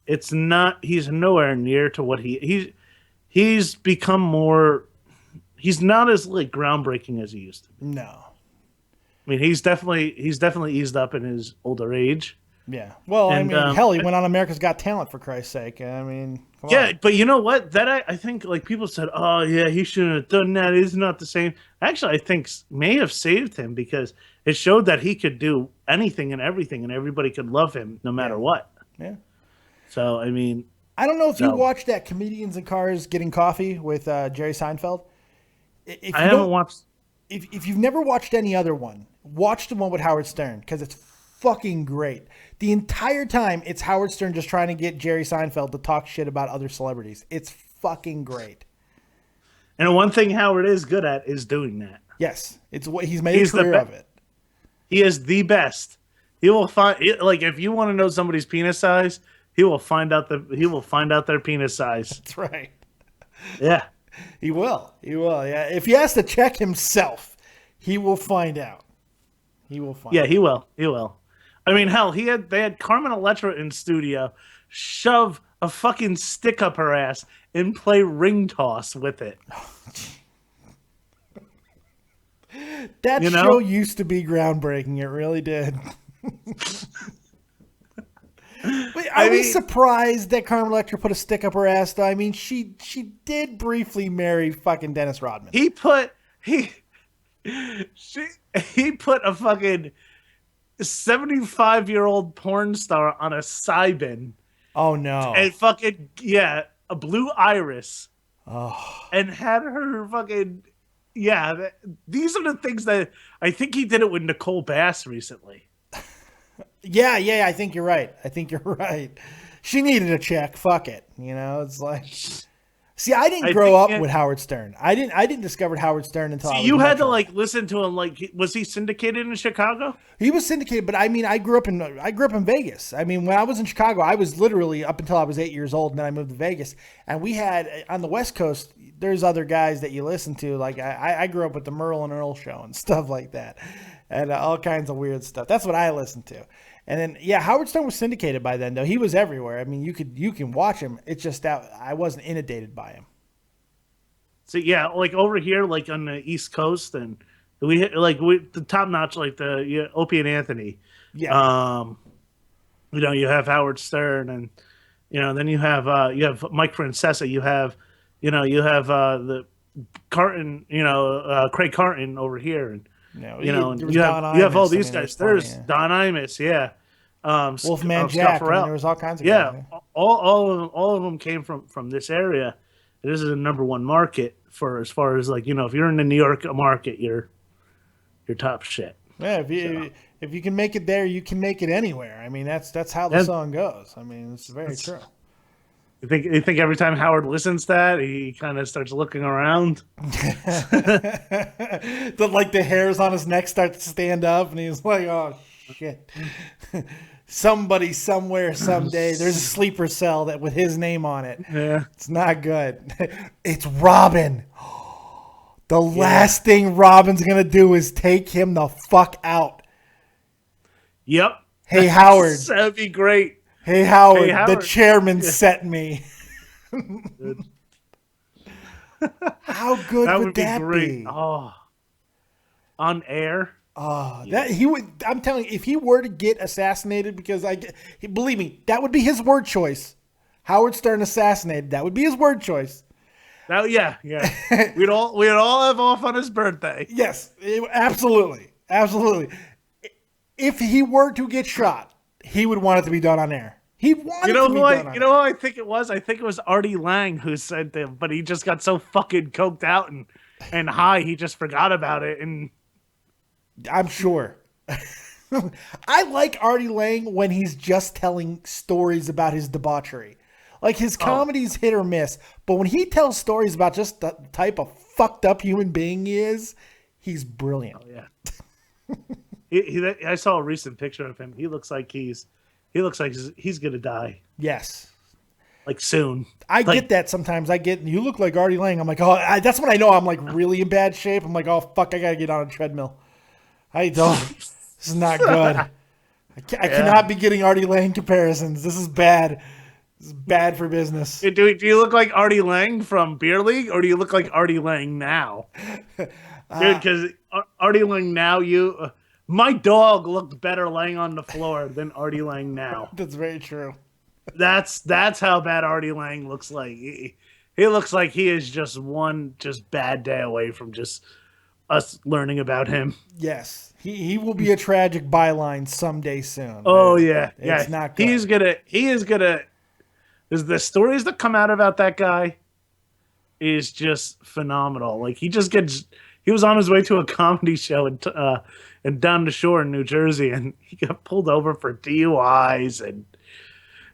It's not. He's nowhere near to what he's become more. He's not as like groundbreaking as he used to be. No. I mean, he's definitely eased up in his older age. Yeah. Well, I mean, hell, he went on America's Got Talent, for Christ's sake. I mean, come on. But you know what? That I think like people said, oh yeah, he shouldn't have done that. It's not the same. Actually, I think may have saved him because it showed that he could do anything and everything, and everybody could love him no matter what. Yeah. So I mean, I don't know if you watched that Comedians in Cars Getting Coffee with Jerry Seinfeld. I haven't watched. If you've never watched any other one, watch the one with Howard Stern because it's fucking great. The entire time, it's Howard Stern just trying to get Jerry Seinfeld to talk shit about other celebrities. It's fucking great. And one thing Howard is good at is doing that. Yes, it's what he's made a career of it. He is the best. He will find like if you want to know somebody's penis size, he will find out their penis size. That's right. Yeah. He will. He will. Yeah. If he has to check himself, he will find out. He will find out. He will. He will. I mean, hell, they had Carmen Electra in studio shove a fucking stick up her ass and play ring toss with it. That show used to be groundbreaking. It really did. Wait, are we surprised that Carmen Electra put a stick up her ass, though? I mean, she did briefly marry fucking Dennis Rodman. He put a fucking 75-year-old porn star on a Cybin. Oh no! And fucking a blue iris. Oh. And had her fucking these are the things that I think he did it with Nicole Bass recently. Yeah, I think you're right. She needed a check. Fuck it. It's like, see, I didn't grow up with Howard Stern. I didn't discover Howard Stern until you had to like listen to him. Like, was he syndicated in Chicago? He was syndicated, but I mean, I grew up in Vegas. I mean, when I was in Chicago, I was literally up until I was 8 years old, and then I moved to Vegas. And we had on the West Coast, there's other guys that you listen to. Like I grew up with the Merle and Earl show and stuff like that, and all kinds of weird stuff. That's what I listened to. And then, Howard Stern was syndicated by then, though. He was everywhere. I mean, you can watch him. It's just that I wasn't inundated by him. So, like over here, like on the East Coast, and we the top notch, like the Opie and Anthony. Yeah. You have Howard Stern, and then you have Mike Francesa. You have the Carton. Craig Carton over here, and. You have all these guys. There's Don Imus, Wolfman Jack. There was all kinds of guys. All of them came from this area. This is a number one market for as far as like if you're in the New York market, you're top shit. Yeah, if you can make it there, you can make it anywhere. I mean that's how the song goes. I mean it's very true. You think every time Howard listens to that, he kind of starts looking around? The hairs on his neck start to stand up, and he's like, oh, shit. Somebody, somewhere, someday, there's a sleeper cell that with his name on it. Yeah. It's not good. It's Robin. The last thing Robin's going to do is take him the fuck out. Yep. Hey, Howard. That'd be great. Hey, Howard, the chairman set me. How good would that be? Oh, on air. Oh, that he would. I'm telling you, if he were to get assassinated, because believe me, that would be his word choice. Howard Stern assassinated. That would be his word choice. Oh yeah. We'd all have off on his birthday. Yes, absolutely. If he were to get shot, he would want it to be done on air. He wanted to be done on air. You know who I think it was? I think it was Artie Lang who sent him, but he just got so fucking coked out and high, he just forgot about it. And I'm sure. I like Artie Lang when he's just telling stories about his debauchery. Like his comedy's hit or miss, but when he tells stories about just the type of fucked up human being he is, he's brilliant. Oh yeah. I saw a recent picture of him. He looks like he's gonna die. Yes, like soon. I get that sometimes. You look like Artie Lang. I'm like, that's when I know I'm like really in bad shape. I'm like, oh fuck, I gotta get on a treadmill. I don't. This is not good. I cannot be getting Artie Lang comparisons. This is bad. This is bad for business. Do you look like Artie Lang from Beer League, or do you look like Artie Lang now? Dude, because Artie Lang now, my dog looked better laying on the floor than Artie Lang now. That's very true. That's how bad Artie Lang looks like. He looks like he is just one bad day away from just us learning about him. Yes. He will be a tragic byline someday soon. Oh yeah. It's not good. He is gonna the stories that come out about that guy is just phenomenal. Like he was on his way to a comedy show and down the shore in New Jersey, and he got pulled over for DUIs, and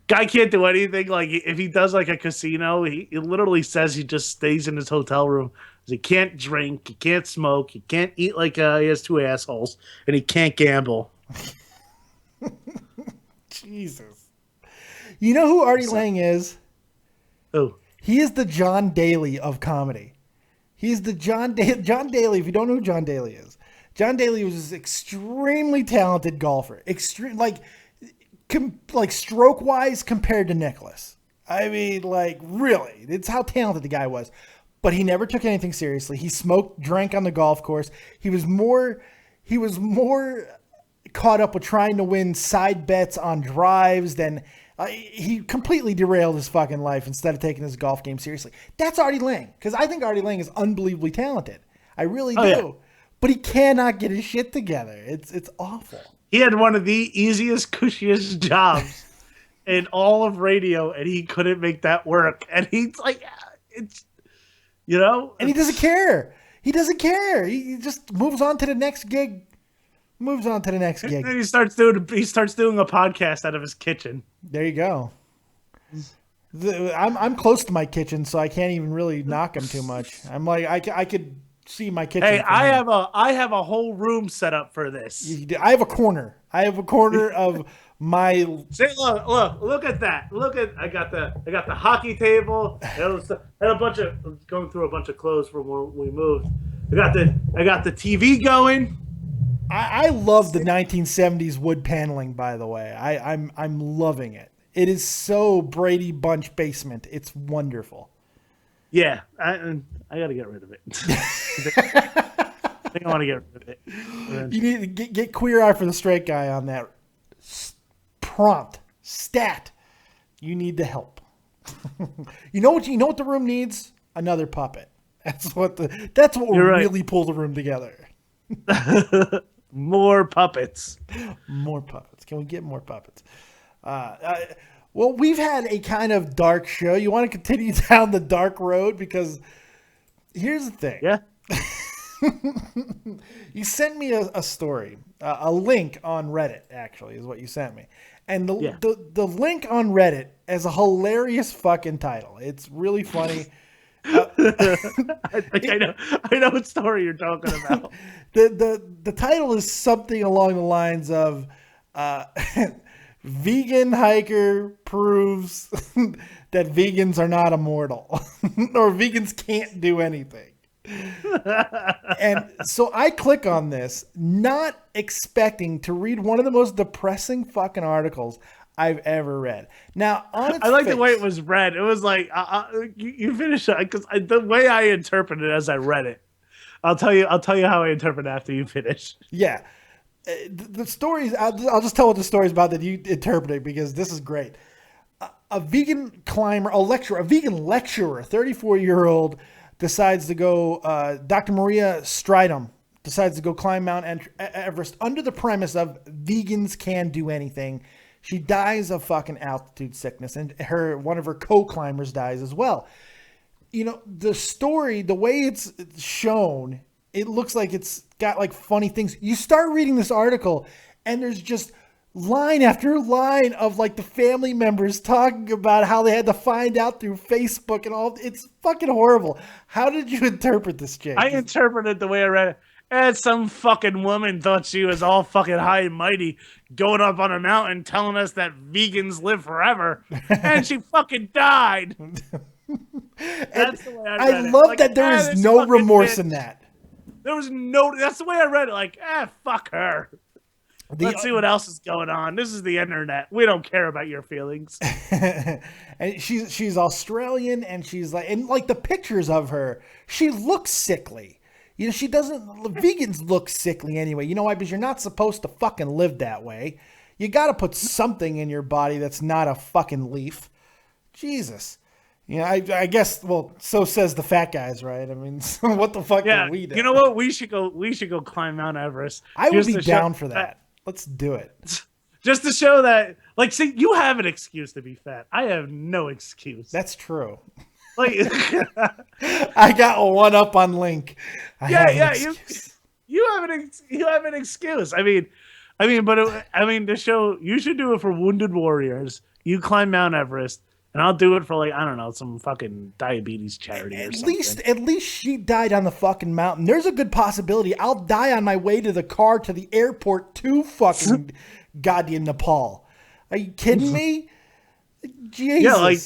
guy can't do anything. Like if he does like a casino, he literally says he just stays in his hotel room. He can't drink, he can't smoke, he can't eat like he has two assholes, and he can't gamble. Jesus. You know who Artie Lang is? Who? He is the John Daly of comedy. He's the John Daly. If you don't know who John Daly is, John Daly was this extremely talented golfer. Like stroke wise compared to Nicklaus. I mean, like really, it's how talented the guy was. But he never took anything seriously. He smoked, drank on the golf course. He was more caught up with trying to win side bets on drives than he completely derailed his fucking life instead of taking his golf game seriously. That's Artie Lang, because I think Artie Lang is unbelievably talented. I really do. Yeah. But he cannot get his shit together. It's awful. He had one of the easiest, cushiest jobs in all of radio, and he couldn't make that work. And he's like, it's, you know? And he doesn't care. He doesn't care. He just moves on to the next gig. And then he starts doing a podcast out of his kitchen. There you go. I'm close to my kitchen, so I can't even really knock him too much. I'm like, I could see my kitchen. Hey, I have a whole room set up for this. I have a corner. Of my. See, look at that. I got the hockey table. And a bunch of going through a bunch of clothes from where we moved. I got the TV going. I love the 1970s wood paneling, by the way. I'm loving it. It is so Brady Bunch basement. It's wonderful. Yeah, I got to get rid of it. I think I want to get rid of it. You need to get Queer Eye for the Straight Guy on that. Prompt. Stat. You need the help. You know what the room needs? Another puppet. That's what will really pull the room together. More puppets. More puppets. Can we get more puppets? Well, we've had a kind of dark show. You want to continue down the dark road? Because here's the thing. Yeah. You sent me a story, a link on Reddit, actually, is what you sent me. And the link on Reddit has a hilarious fucking title. It's really funny. I know what story you're talking about. The title is something along the lines of vegan hiker proves that vegans are not immortal or vegans can't do anything. And so I click on this, not expecting to read one of the most depressing fucking articles I've ever read. Now, I like the way it was read. It was like you finish it because the way I interpret it as I read it. I'll tell you how I interpret it after you finish. Yeah, the stories. I'll just tell what the story is about that you interpret it, because this is great. A vegan climber, a vegan lecturer, 34-year-old, decides to go. Dr. Maria Stridham decides to go climb Mount Everest under the premise of vegans can do anything. She dies of fucking altitude sickness, and one of her co-climbers dies as well. You know, the story, the way it's shown, it looks like it's got like funny things. You start reading this article, and there's just line after line of like the family members talking about how they had to find out through Facebook and all. It's fucking horrible. How did you interpret this, Jake? I interpreted the way I read it. And some fucking woman thought she was all fucking high and mighty, going up on a mountain telling us that vegans live forever, and she fucking died. That's the way I read it. I love that there is no remorse in that. There was no. That's the way I read it. Like, fuck her. Let's see what else is going on. This is the internet. We don't care about your feelings. And she's Australian, and she's like the pictures of her. She looks sickly. You know, she doesn't. Vegans look sickly anyway. You know why? Because you're not supposed to fucking live that way. You got to put something in your body that's not a fucking leaf. Jesus. You know, I guess. Well, so says the fat guys, right? I mean, what the fuck do we do? You know what? We should go climb Mount Everest. I would be down for that. Let's do it. Just to show that, like, see, you have an excuse to be fat. I have no excuse. That's true. Like, I got one up on Link. You have an excuse. I mean, to show, you should do it for Wounded Warriors. You climb Mount Everest, and I'll do it for, like, I don't know, some fucking diabetes charity or something. At least she died on the fucking mountain. There's a good possibility I'll die on my way to the car to the airport to fucking goddamn Nepal. Are you kidding me? Jesus. Yeah, like,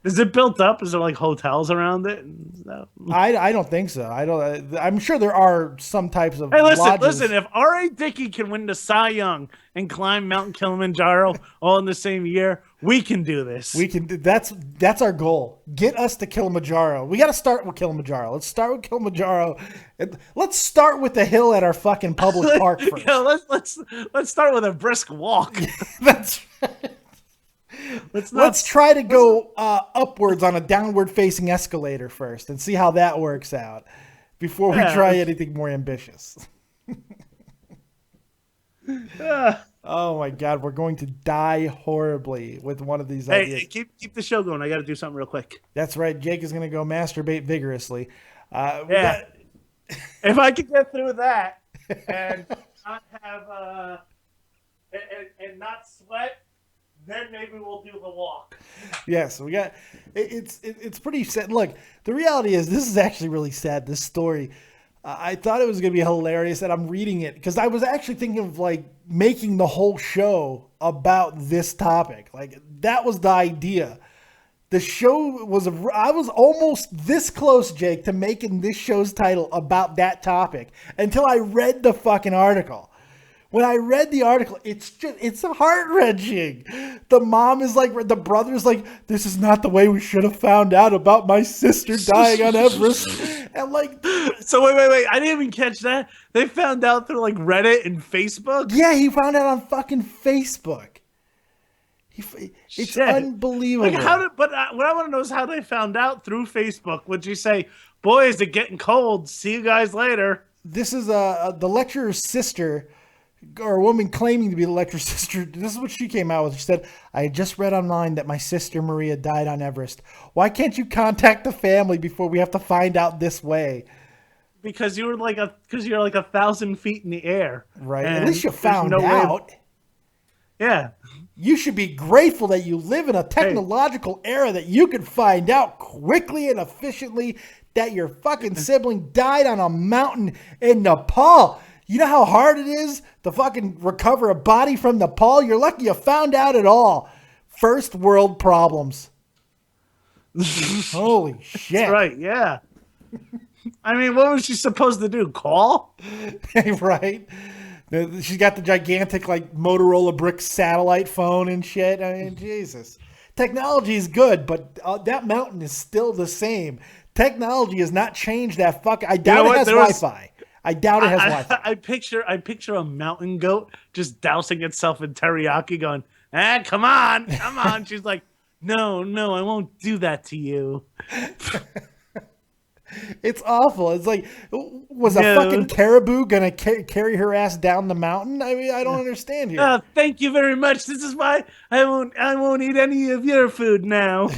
is it built up? Is there like hotels around it? No. I don't think so. I'm sure there are some types of. Hey, lodges. listen. If R.A. Dickey can win the Cy Young and climb Mount Kilimanjaro all in the same year, we can do this. We can. That's our goal. Get us to Kilimanjaro. We got to start with Kilimanjaro. Let's start with Kilimanjaro. Let's start with the hill at our fucking public park first. Yeah, let's start with a brisk walk. That's right. Let's try to go upwards on a downward facing escalator first and see how that works out before we try anything more ambitious. Oh my God, we're going to die horribly with one of these ideas. Hey, keep the show going. I got to do something real quick. That's right. Jake is going to go masturbate vigorously. If I could get through that and not have and not sweat, then maybe we'll do the walk. Yes, we got. It's pretty sad. Look, the reality is this is actually really sad. This story. I thought it was going to be hilarious, and I'm reading it because I was actually thinking of like making the whole show about this topic. Like that was the idea. The show was. I was almost this close, Jake, to making this show's title about that topic until I read the fucking article. When I read the article, it's heart-wrenching. The mom is like, the brother's like, this is not the way we should have found out about my sister dying on Everest. And like, so wait, I didn't even catch that. They found out through like Reddit and Facebook? Yeah, he found out on fucking Facebook. It's Shit. Unbelievable. Like what I want to know is how they found out through Facebook. Would you say, boys, it's getting cold. See you guys later. This is the lecturer's sister, or a woman claiming to be the lecturer's sister. This is what she came out with. She said, I had just read online that my sister Maria died on Everest. Why can't you contact the family before we have to find out this way? Because you're like 1,000 feet in the air. Right. At least you found out. Yeah. You should be grateful that you live in a technological era that you can find out quickly and efficiently that your fucking sibling died on a mountain in Nepal. You know how hard it is to fucking recover a body from Nepal? You're lucky you found out at all. First world problems. Holy shit. That's right, yeah. I mean, what was she supposed to do? Call? Right. She's got the gigantic, like, Motorola brick satellite phone and shit. I mean, Jesus. Technology is good, but that mountain is still the same. Technology has not changed that fucking... I doubt it has Wi-Fi. I doubt it has Wi-Fi. I picture a mountain goat just dousing itself in teriyaki going, come on. She's like, no, I won't do that to you. It's awful. It's like, was a fucking caribou going to carry her ass down the mountain? I mean, I don't understand here. Thank you very much. This is why I won't eat any of your food now.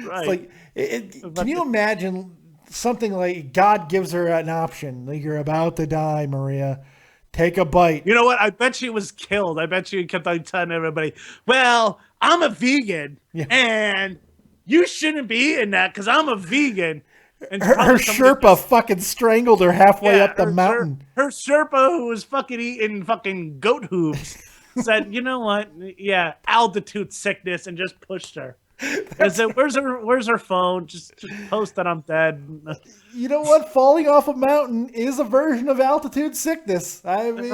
Right. It's like, can you imagine something like God gives her an option? Like, you're about to die, Maria. Take a bite. You know what? I bet she was killed. I bet she kept on telling everybody, well, I'm a vegan, and you shouldn't be eating that because I'm a vegan. And her Sherpa fucking strangled her halfway up the mountain. Her Sherpa, who was fucking eating fucking goat hooves, said, you know what? Yeah, altitude sickness, and just pushed her. I said, where's her phone? Just post that I'm dead. You know what? Falling off a mountain is a version of altitude sickness. I mean,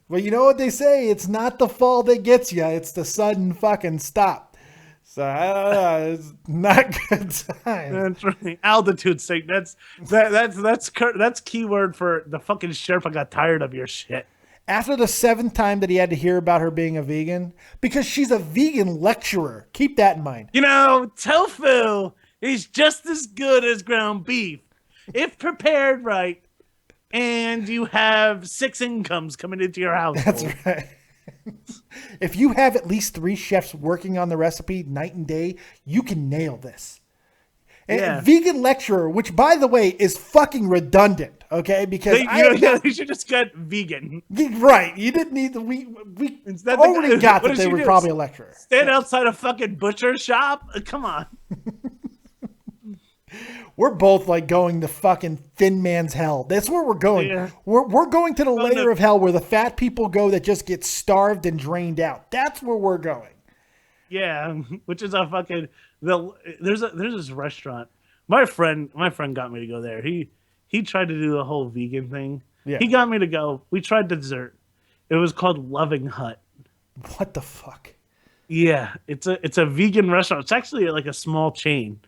well, you know what they say? It's not the fall that gets you. It's the sudden fucking stop. So I don't know. It's not good time. That's right. Altitude sickness. That's keyword for the fucking Sherpa got tired of your shit. After the 7th time that he had to hear about her being a vegan, because she's a vegan lecturer. Keep that in mind. You know, tofu is just as good as ground beef if prepared right and you have 6 incomes coming into your house. That's right. If you have at least 3 chefs working on the recipe night and day, you can nail this. And vegan lecturer, which by the way is fucking redundant, okay? Because you should just get vegan. Right. You didn't need we already got that they were probably a lecturer. Stand outside a fucking butcher shop? Come on. we're both like going to fucking thin man's hell. That's where we're going. Yeah. We're going to the layer of hell where the fat people go that just get starved and drained out. That's where we're going. Yeah, which is a fucking there's this restaurant. My friend got me to go there. He tried to do the whole vegan thing. Yeah. He got me to go. We tried dessert. It was called Loving Hut. What the fuck? Yeah, it's a vegan restaurant. It's actually like a small chain.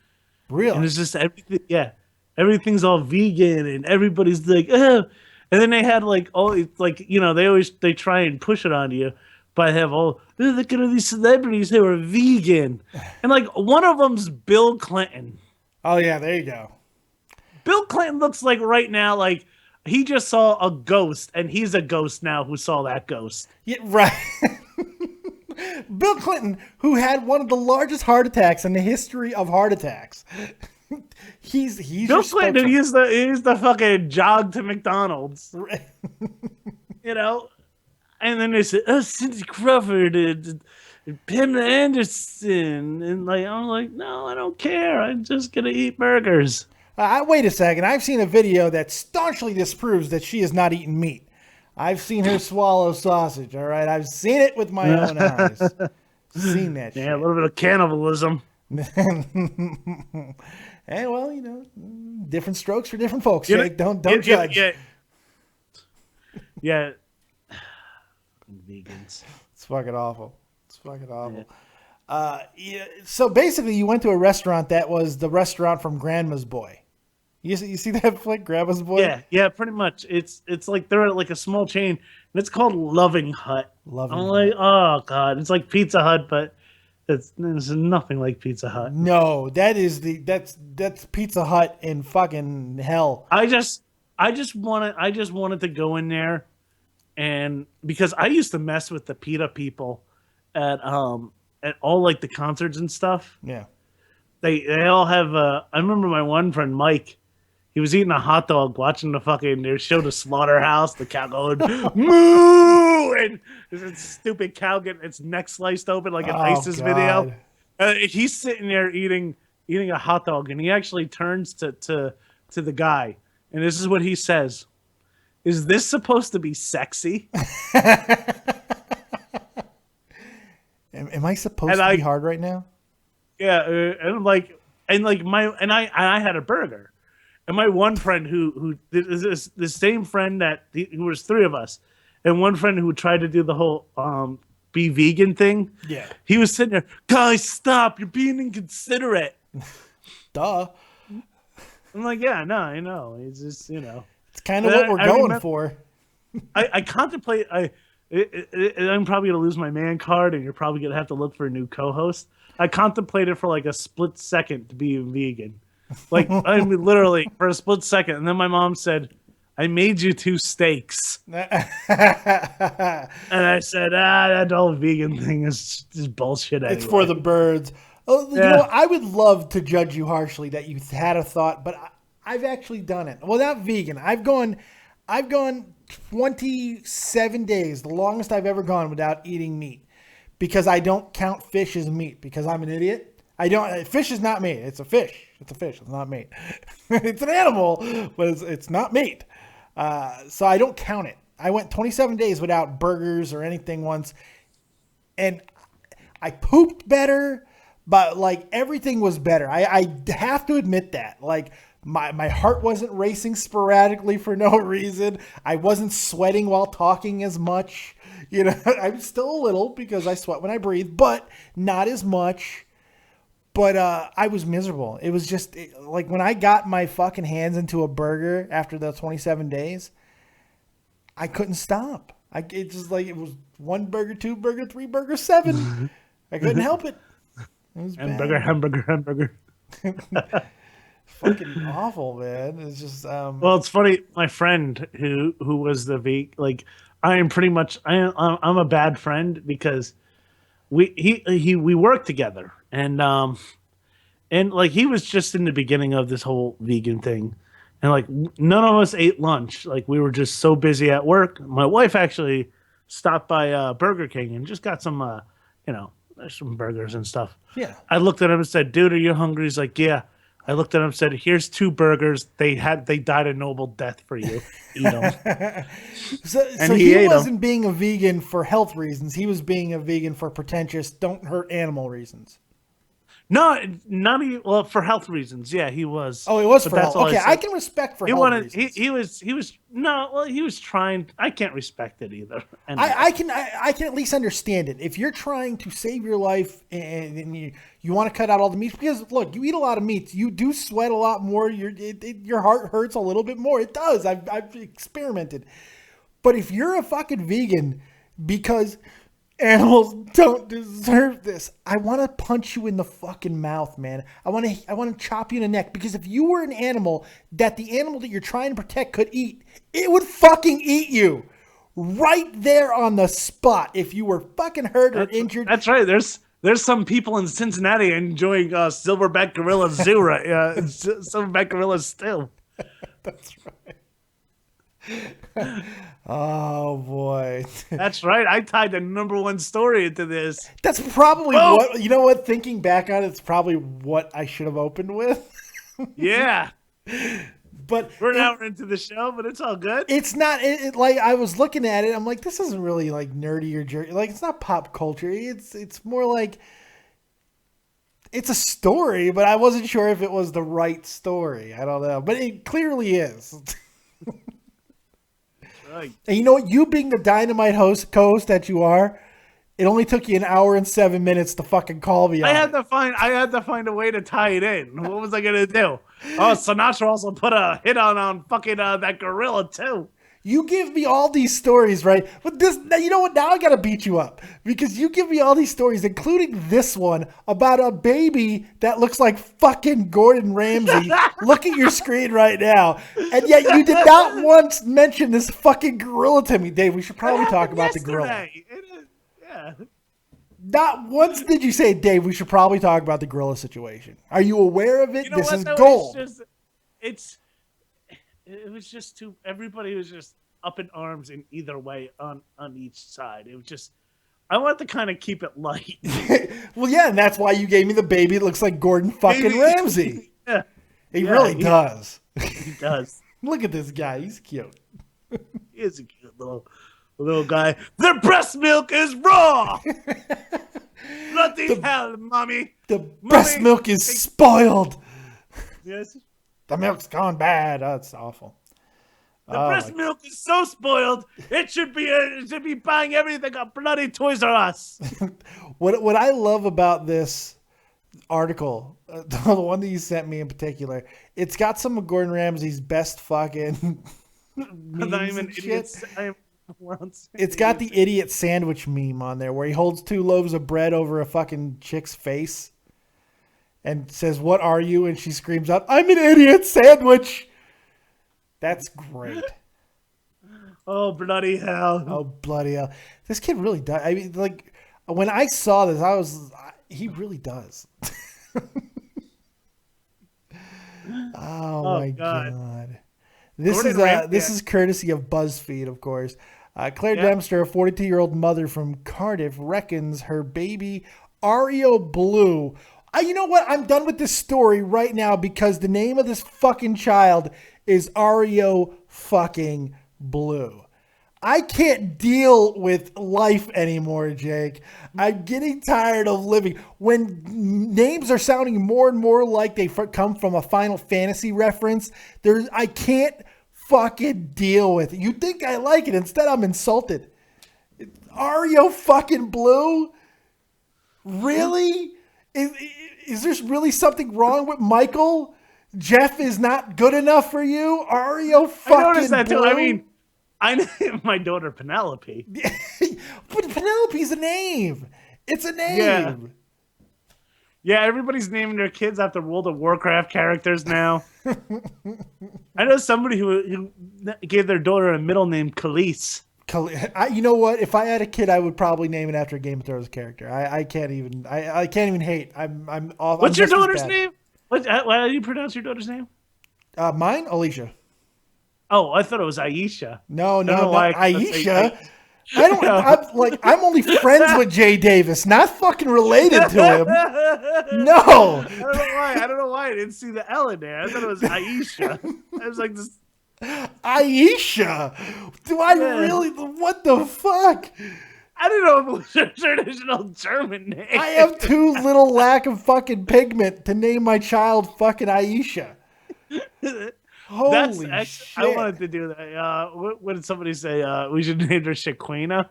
Really? And it's just everything. Yeah, everything's all vegan, and everybody's like, oh. And then they had like all like they try and push it on you, but have all look at all these celebrities who are vegan, and like one of them's Bill Clinton. Oh yeah, there you go. Bill Clinton looks like right now like he just saw a ghost, and he's a ghost now who saw that ghost. Yeah, right. Bill Clinton, who had one of the largest heart attacks in the history of heart attacks. he's Bill Clinton. He's the fucking jog to McDonald's. And then they said, "Oh, Cindy Crawford and Pamela Anderson," and like I'm like, "No, I don't care. I'm just gonna eat burgers." Wait a second. I've seen a video that staunchly disproves that she is not eating meat. I've seen her swallow sausage, all right? I've seen it with my own eyes. Seen that shit. Yeah, a little bit of cannibalism. Hey, well, different strokes for different folks, Jake. Don't judge. Yeah. Vegans. It's fucking awful. Yeah. So basically, you went to a restaurant that was the restaurant from Grandma's Boy. You see that flick, Grandma's Boy? Yeah, pretty much. It's like they're like a small chain, and it's called Loving Hut. I'm like, oh god, it's like Pizza Hut, but it's nothing like Pizza Hut. No, that's Pizza Hut in fucking hell. I just wanted to go in there, and because I used to mess with the PETA people at all like the concerts and stuff. Yeah, they all have. I remember my one friend Mike. He was eating a hot dog, watching they showed a slaughterhouse, the cow going, moo! And there's a stupid cow getting its neck sliced open like an ISIS video. He's sitting there eating a hot dog, and he actually turns to the guy, and this is what he says. Is this supposed to be sexy? Am I supposed to be hard right now? Yeah, I had a burger. And my one friend who this same friend who was three of us, and one friend who tried to do the whole be vegan thing. Yeah, he was sitting there, guys, stop! You're being inconsiderate. Duh. I'm like, yeah, no, I know. It's just it's kind of what we're going for. I contemplate. I'm probably gonna lose my man card, and you're probably gonna have to look for a new co-host. I contemplated for like a split second to be vegan. Like, I mean, literally for a split second, and then my mom said, "I made you 2 steaks," and I said, "That whole vegan thing is just bullshit." Anyway. It's for the birds. Oh, yeah. I would love to judge you harshly that you had a thought, but I've actually done it. Well, not vegan. I've gone 27 days, the longest I've ever gone without eating meat, because I don't count fish as meat because I'm an idiot. Fish is not meat. It's a fish. It's a fish. It's not meat. It's an animal, but it's not meat. So I don't count it. I went 27 days without burgers or anything once, and I pooped better, but like everything was better. I have to admit that. Like my heart wasn't racing sporadically for no reason. I wasn't sweating while talking as much. I'm still a little because I sweat when I breathe, but not as much. But I was miserable. It was just like when I got my fucking hands into a burger after the 27 days, I couldn't stop. It just like it was 1 burger, 2 burger, 3 burger, 7. I couldn't help it. It was hamburger. Fucking awful, man. It's just. Well, it's funny. My friend who was the like, I'm a bad friend because we worked together. And like he was just in the beginning of this whole vegan thing, and like none of us ate lunch. Like we were just so busy at work. My wife actually stopped by Burger King and just got some, some burgers and stuff. Yeah. I looked at him and said, "Dude, are you hungry?" He's like, "Yeah." I looked at him and said, "Here's 2 burgers. They died a noble death for you. Eat them." So he wasn't being a vegan for health reasons. He was being a vegan for pretentious, don't hurt animal reasons. No, well, for health reasons. Yeah, he was. Oh, it was for health. Okay, I can respect for health reasons. He was trying. I can't respect it either. And I can at least understand it. If you're trying to save your life and you want to cut out all the meats, because look, you eat a lot of meats, you do sweat a lot more. Your heart hurts a little bit more. It does. I've experimented. But if you're a fucking vegan because animals don't deserve this, I want to punch you in the fucking mouth, man. I want to chop you in the neck, because if you were an animal that the animal that you're trying to protect could eat, it would fucking eat you right there on the spot if you were fucking hurt or injured. That's right. There's some people in Cincinnati enjoying silverback gorilla zoo, right? Silverback gorilla still. That's right. Oh boy. That's right. I tied the #1 story into this. That's probably what, you know what, thinking back on it, it's probably what I should have opened with. Yeah. But we're now into the show, but it's all good. It's not like, I was looking at it, I'm like, this isn't really like nerdy or jerky. Like, it's not pop culture. It's more like, it's a story, but I wasn't sure if it was the right story. I don't know, but it clearly is. Right. And you know what? You being the dynamite co-host that you are, it only took you 1 hour and 7 minutes to fucking call me. I had to find a way to tie it in. What was I gonna do? Oh, Sinatra also put a hit on fucking that gorilla too. You give me all these stories, right? But this, you know what? Now I gotta beat you up, because you give me all these stories, including this one about a baby that looks like fucking Gordon Ramsay. Look at your screen right now, and yet you did not once mention this fucking gorilla to me, Dave. We should probably talk about the gorilla. Yeah. Not once did you say, Dave, we should probably talk about the gorilla situation. Are you aware of it? You know this what, is though? gold. It was just too. Everybody was just up in arms in either way on each side. It was just. I wanted to kind of keep it light. Well, yeah, and that's why you gave me the baby that looks like Gordon fucking Ramsay. Yeah, he really does. He does. Look at this guy. He's cute. He is a cute little guy. Their breast milk is raw. Bloody hell, mommy. The breast milk is spoiled. Yes. The milk's gone bad. Oh, it's awful. The breast milk is so spoiled. It should be buying everything at bloody Toys R Us. What I love about this article, the one that you sent me in particular, it's got some of Gordon Ramsay's best fucking memes and shit. It's got the idiot sandwich meme on there where he holds 2 loaves of bread over a fucking chick's face and says, "What are you?" And she screams out, "I'm an idiot sandwich." That's great. Oh, bloody hell. Oh, bloody hell. This kid really does. I mean, like, when I saw this, he really does. Oh my God. This is courtesy of BuzzFeed, of course. Claire Dempster, a 42-year-old mother from Cardiff, reckons her baby Oreo Blue. You know what? I'm done with this story right now, because the name of this fucking child is Oreo fucking Blue. I can't deal with life anymore, Jake. I'm getting tired of living. When names are sounding more and more like they come from a Final Fantasy reference, I can't fucking deal with it. You think I like it. Instead, I'm insulted. Oreo fucking Blue? Really? Is there really something wrong with Michael? Jeff is not good enough for you? Oreo fucking Blue? I noticed that too. I mean, I named my daughter Penelope. But Penelope's a name. It's a name. Yeah, everybody's naming their kids after World of Warcraft characters now. I know somebody who gave their daughter a middle name, Khalees. You know what? If I had a kid, I would probably name it after a Game of Thrones character. I can't even. I can't even hate. I'm off. What's your daughter's name? How do you pronounce your daughter's name? Mine, Alicia. Oh, I thought it was Aisha. No, Aisha. I don't. I'm only friends with Jay Davis, not fucking related to him. No. I don't know why I didn't see the L in there. I thought it was Aisha. I was like this. Aisha. Do I really? What the fuck? I don't know if it was a traditional German name. I have too little lack of fucking pigment to name my child fucking Aisha. Holy shit. I wanted to do that. What did somebody say? We should name her Shaquina?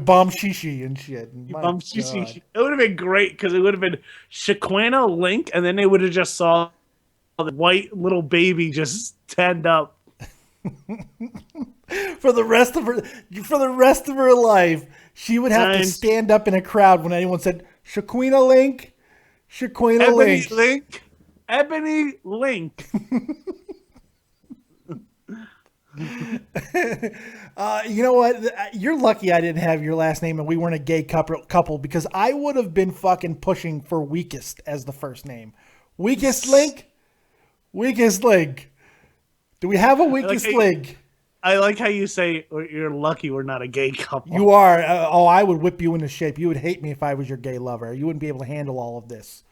Bum Shishi and shit. Bum Shishi. It would have been great because it would have been Shaquina, Link, and then they would have just saw the white little baby just stand up. For the rest of her life, she would have to stand up in a crowd when anyone said Shaquina Link, Shaquina Link. Ebony Link. You know what? You're lucky I didn't have your last name and we weren't a gay couple because I would have been fucking pushing for Weakest as the first name. Weakest Link? Weakest Link. Do we have a Weakest Link? I like how you say you're lucky we're not a gay couple. You are. I would whip you into shape. You would hate me if I was your gay lover. You wouldn't be able to handle all of this.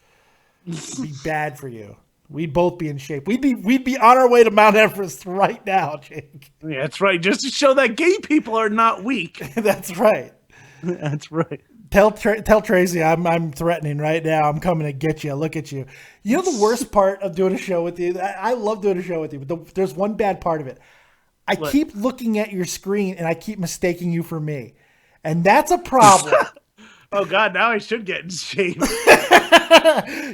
It'd be bad for you. We'd both be in shape. We'd be on our way to Mount Everest right now, Jake. Yeah, that's right. Just to show that gay people are not weak. That's right. That's right. Tell Tracy I'm threatening right now. I'm coming to get you. Look at you. You know the worst part of doing a show with you? I love doing a show with you, but there's one bad part of it. I keep looking at your screen and I keep mistaking you for me. And that's a problem. Oh God, now I should get in shape.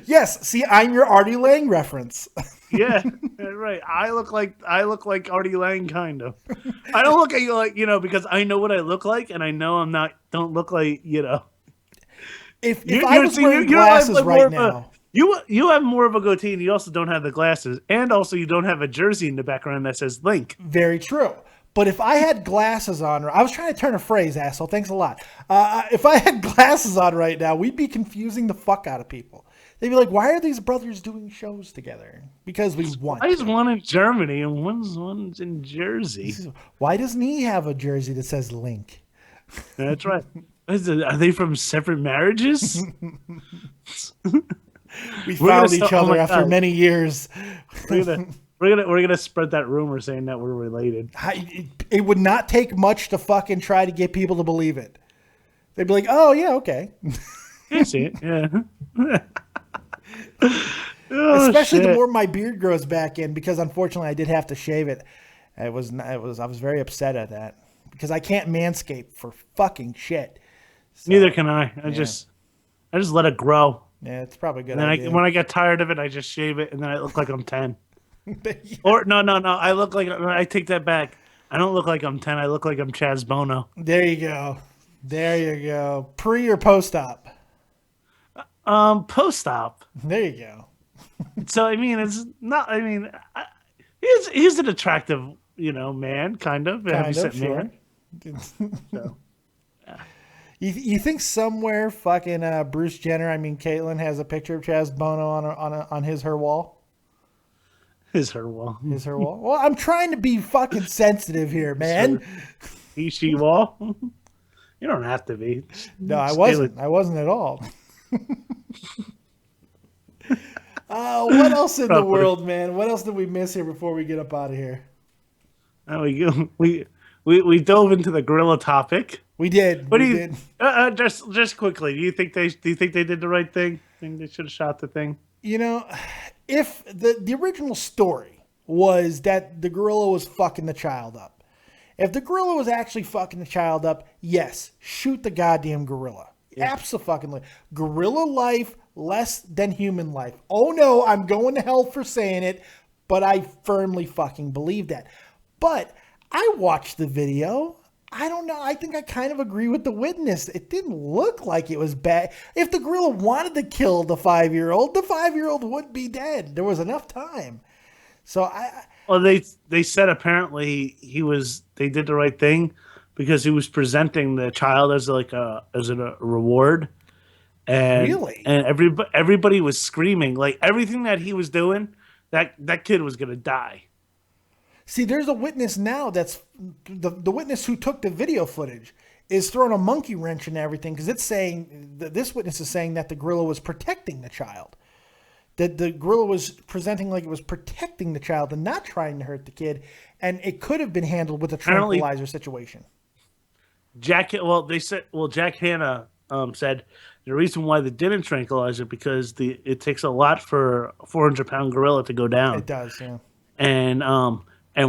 Yes, see, I'm your Artie Lang reference. Yeah, right. I look like Artie Lang, kind of. I don't look at you like, because I know what I look like, and I know don't look like, If I was wearing glasses right now. You have more of a goatee, and you also don't have the glasses, and also you don't have a jersey in the background that says Link. Very true. But if I had glasses on, I was trying to turn a phrase, asshole. Thanks a lot. If I had glasses on right now, we'd be confusing the fuck out of people. They'd be like, "Why are these brothers doing shows together?" Because we want. Why is one in Germany and one's in Jersey? Why doesn't he have a jersey that says Link? That's right. Are they from separate marriages? We found each other after many years. We're gonna spread that rumor saying that we're related. It would not take much to fucking try to get people to believe it. They'd be like, "Oh yeah, okay." I see it. Yeah. Especially the more my beard grows back in, because unfortunately I did have to shave it. I was very upset at that because I can't manscape for fucking shit. So, neither can I. I just let it grow. Yeah, it's probably a good. And idea. When I get tired of it, I just shave it, and then I look like I'm 10. Or no. I look like I take that back. I don't look like I'm 10. I look like I'm Chaz Bono. There you go. Pre or post op? Post op. There you go. So I mean, it's not. I mean, he's an attractive, man, kind of. Sure. So. You think somewhere fucking Bruce Jenner, Caitlyn, has a picture of Chaz Bono on her wall? Her wall. Well, I'm trying to be fucking sensitive here, man. She wall. You don't have to be. No, I wasn't. I wasn't at all. What else in the world, man? What else did we miss here before we get up out of here? We dove into the gorilla topic. We did. Just quickly, do you think they did the right thing? Think they should have shot the thing? If the original story was that the gorilla was fucking the child up, if the gorilla was actually fucking the child up, yes, shoot the goddamn gorilla. Yeah. Absolutely. Gorilla life less than human life. Oh no, I'm going to hell for saying it, but I firmly fucking believe that. But I watched the video. I don't know. I think I kind of agree with the witness. It didn't look like it was bad. If the gorilla wanted to kill the 5-year-old, the 5-year-old would be dead. There was enough time. So Well, they said apparently they did the right thing because he was presenting the child as a reward. And really? And everybody was screaming. Like everything that he was doing, that kid was gonna die. See, there's a witness now that's the witness who took the video footage is throwing a monkey wrench in everything because it's saying this witness is saying that the gorilla was protecting the child. That the gorilla was presenting like it was protecting the child and not trying to hurt the kid, and it could have been handled with a tranquilizer situation. Jack Hanna said the reason why they didn't tranquilize it because it takes a lot for a 400-pound gorilla to go down. It does, yeah. And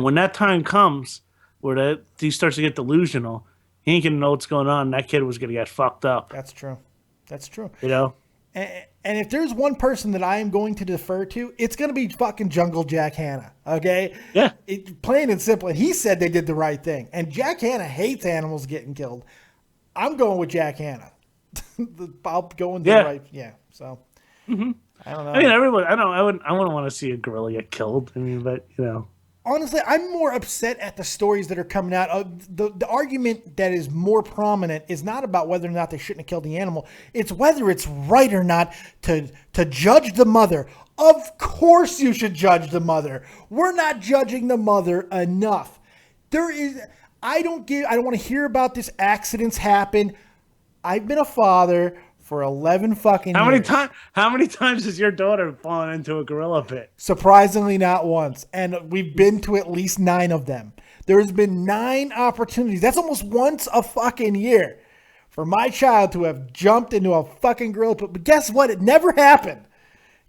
when that time comes where he starts to get delusional, he ain't gonna know what's going on. And that kid was gonna get fucked up. That's true. You know. And if there's one person that I am going to defer to, it's going to be fucking Jungle Jack Hanna, okay? Yeah. Plain and simple. And he said they did the right thing. And Jack Hanna hates animals getting killed. I'm going with Jack Hanna. I'll go with the right. Yeah. So, I don't know. I mean, everyone. I wouldn't want to see a gorilla get killed. I mean, but you know. Honestly, I'm more upset at the stories that are coming out. The argument that is more prominent is not about whether or not they shouldn't have killed the animal. It's whether it's right or not to judge the mother. Of course you should judge the mother. We're not judging the mother enough. I don't want to hear about this accidents happen. I've been a father for 11 fucking years. How many times has your daughter fallen into a gorilla pit? Surprisingly, not once. And we've been to at least 9 of them. There's been 9 opportunities. That's almost once a fucking year for my child to have jumped into a fucking gorilla pit. But guess what? It never happened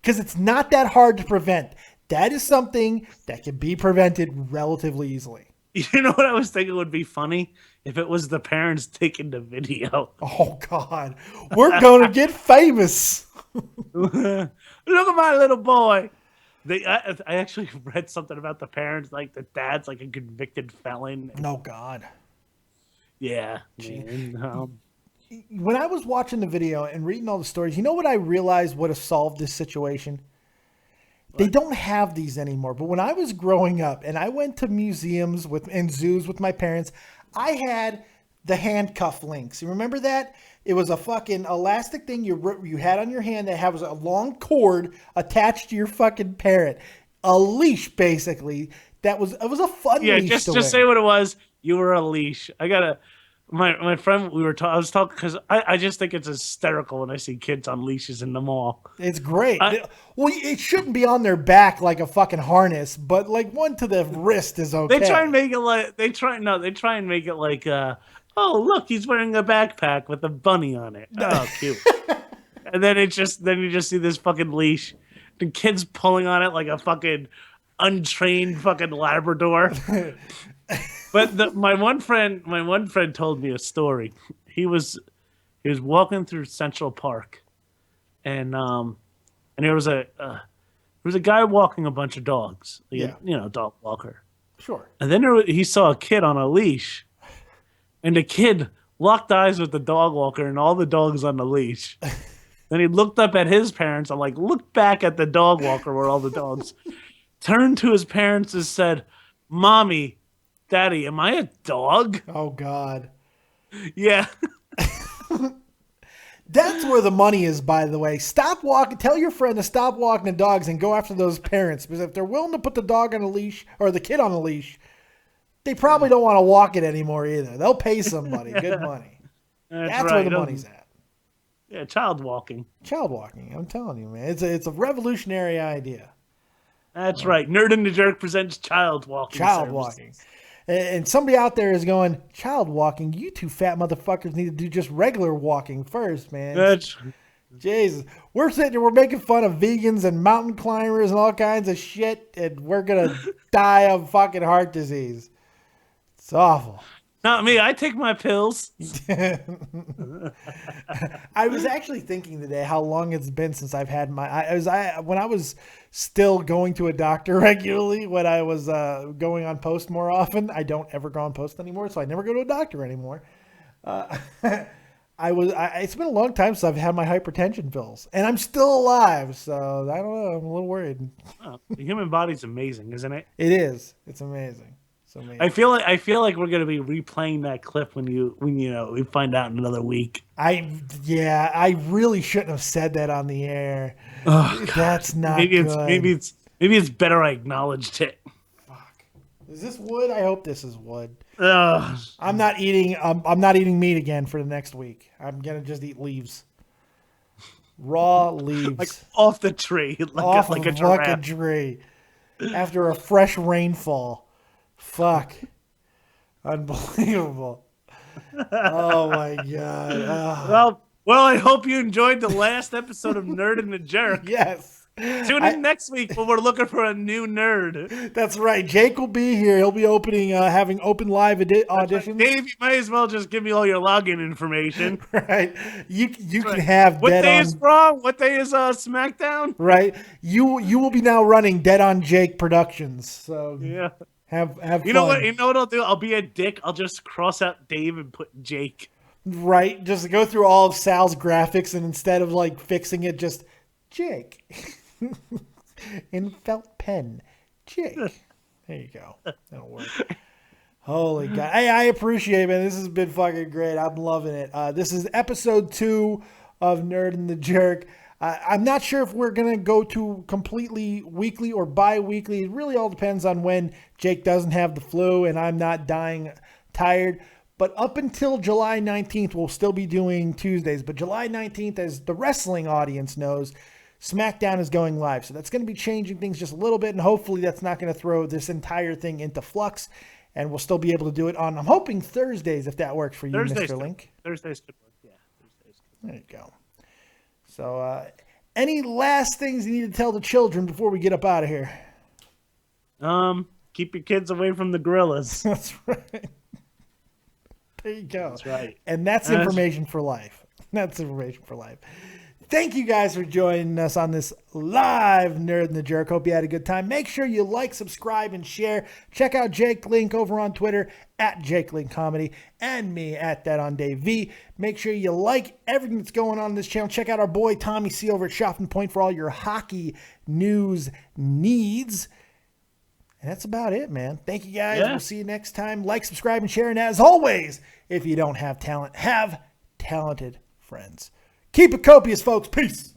because it's not that hard to prevent. That is something that can be prevented relatively easily. You know what I was thinking would be funny? If it was the parents taking the video. Oh, God. We're going to get famous. Look at my little boy. I actually read something about the parents, like the dad's like a convicted felon. Oh, God. Yeah. When I was watching the video and reading all the stories, you know what I realized would have solved this situation? They don't have these anymore. But when I was growing up and I went to museums and zoos with my parents, I had the handcuff links. You remember that? It was a fucking elastic thing you had on your hand that was a long cord attached to your fucking parrot. A leash, basically. It was a fun leash. Yeah, just say what it was. You were a leash. My friend, I was talking because I just think it's hysterical when I see kids on leashes in the mall. It's great. Well, it shouldn't be on their back like a fucking harness, but like one to the wrist is okay. They try and make it like oh look, he's wearing a backpack with a bunny on it. Oh, cute. And then you just see this fucking leash, the kids pulling on it like a fucking untrained fucking Labrador. But my one friend told me a story. He was walking through Central Park, and there was a guy walking a bunch of dogs. Dog walker. Sure. And then he saw a kid on a leash, and the kid locked eyes with the dog walker and all the dogs on the leash. Then he looked up at his parents and looked back at the dog walker where all the dogs. Turned to his parents and said, "Mommy, Daddy, am I a dog?" Oh, God. Yeah. That's where the money is, by the way. Stop walking. Tell your friend to stop walking the dogs and go after those parents. Because if they're willing to put the dog on a leash or the kid on a leash, they probably don't want to walk it anymore either. They'll pay somebody good money. That's right. Where the money's at. Yeah, child walking. Child walking. I'm telling you, man. It's a revolutionary idea. That's right. Nerd and the Jerk presents child walking. Child walking. And somebody out there is going, child walking? You two fat motherfuckers need to do just regular walking first, man. Jesus. We're sitting here, we're making fun of vegans and mountain climbers and all kinds of shit, and we're going to die of fucking heart disease. It's awful. Not me. I take my pills. I was actually thinking today how long it's been since I've had when I was still going to a doctor regularly, when I was going on post more often. I don't ever go on post anymore, so I never go to a doctor anymore. It's been a long time since I've had my hypertension pills, and I'm still alive. So I don't know. I'm a little worried. Oh, the human body's amazing, isn't it? It is. It's amazing. I feel like we're gonna be replaying that clip when we find out in another week. I really shouldn't have said that on the air. Oh, that's not good. Maybe it's better I acknowledged it. Fuck. Is this wood? I hope this is wood. Ugh. I'm not eating. I'm not eating meat again for the next week. I'm gonna just eat leaves, raw leaves, Like off the tree, off like a of giraffe. a tree after a fresh rainfall. Fuck, unbelievable. Oh my god. Oh. Well, I hope you enjoyed the last episode of Nerd and the Jerk. Yes. Tune in next week when we're looking for a new nerd. That's right. Jake will be here. He'll be opening, having open live auditions. Dave, you might as well just give me all your login information. Right. You can have what Dead day on. Is Raw? What day is SmackDown? Right. You will be now running Dead on Jake Productions. So yeah. Have fun. You know what I'll do? I'll be a dick. I'll just cross out Dave and put Jake. Right. Just go through all of Sal's graphics and instead of like fixing it, just Jake. In felt pen. Jake. There you go. That'll work. Holy God. Hey, I appreciate it, man. This has been fucking great. I'm loving it. This is episode 2 of Nerd and the Jerk. I'm not sure if we're going to go to completely weekly or bi-weekly. It really all depends on when Jake doesn't have the flu and I'm not dying tired. But up until July 19th, we'll still be doing Tuesdays. But July 19th, as the wrestling audience knows, SmackDown is going live. So that's going to be changing things just a little bit. And hopefully that's not going to throw this entire thing into flux. And we'll still be able to do it on, I'm hoping, Thursdays, if that works for you, Mr. Link. Thursdays could work, yeah. There you go. So any last things you need to tell the children before we get up out of here? Keep your kids away from the gorillas. That's right. There you go. That's right. And that's information for life. That's information for life. Thank you guys for joining us on this live Nerd and the Jerk. Hope you had a good time. Make sure you like, subscribe, and share. Check out Jake Link over on Twitter at Jake Link Comedy and me at That on Dave V. Make sure you like everything that's going on this channel. Check out our boy Tommy C over at Shopping Point for all your hockey news needs. And that's about it, man. Thank you guys. Yeah. We'll see you next time. Like, subscribe, and share. And as always, if you don't have talent, have talented friends. Keep it copious, folks. Peace.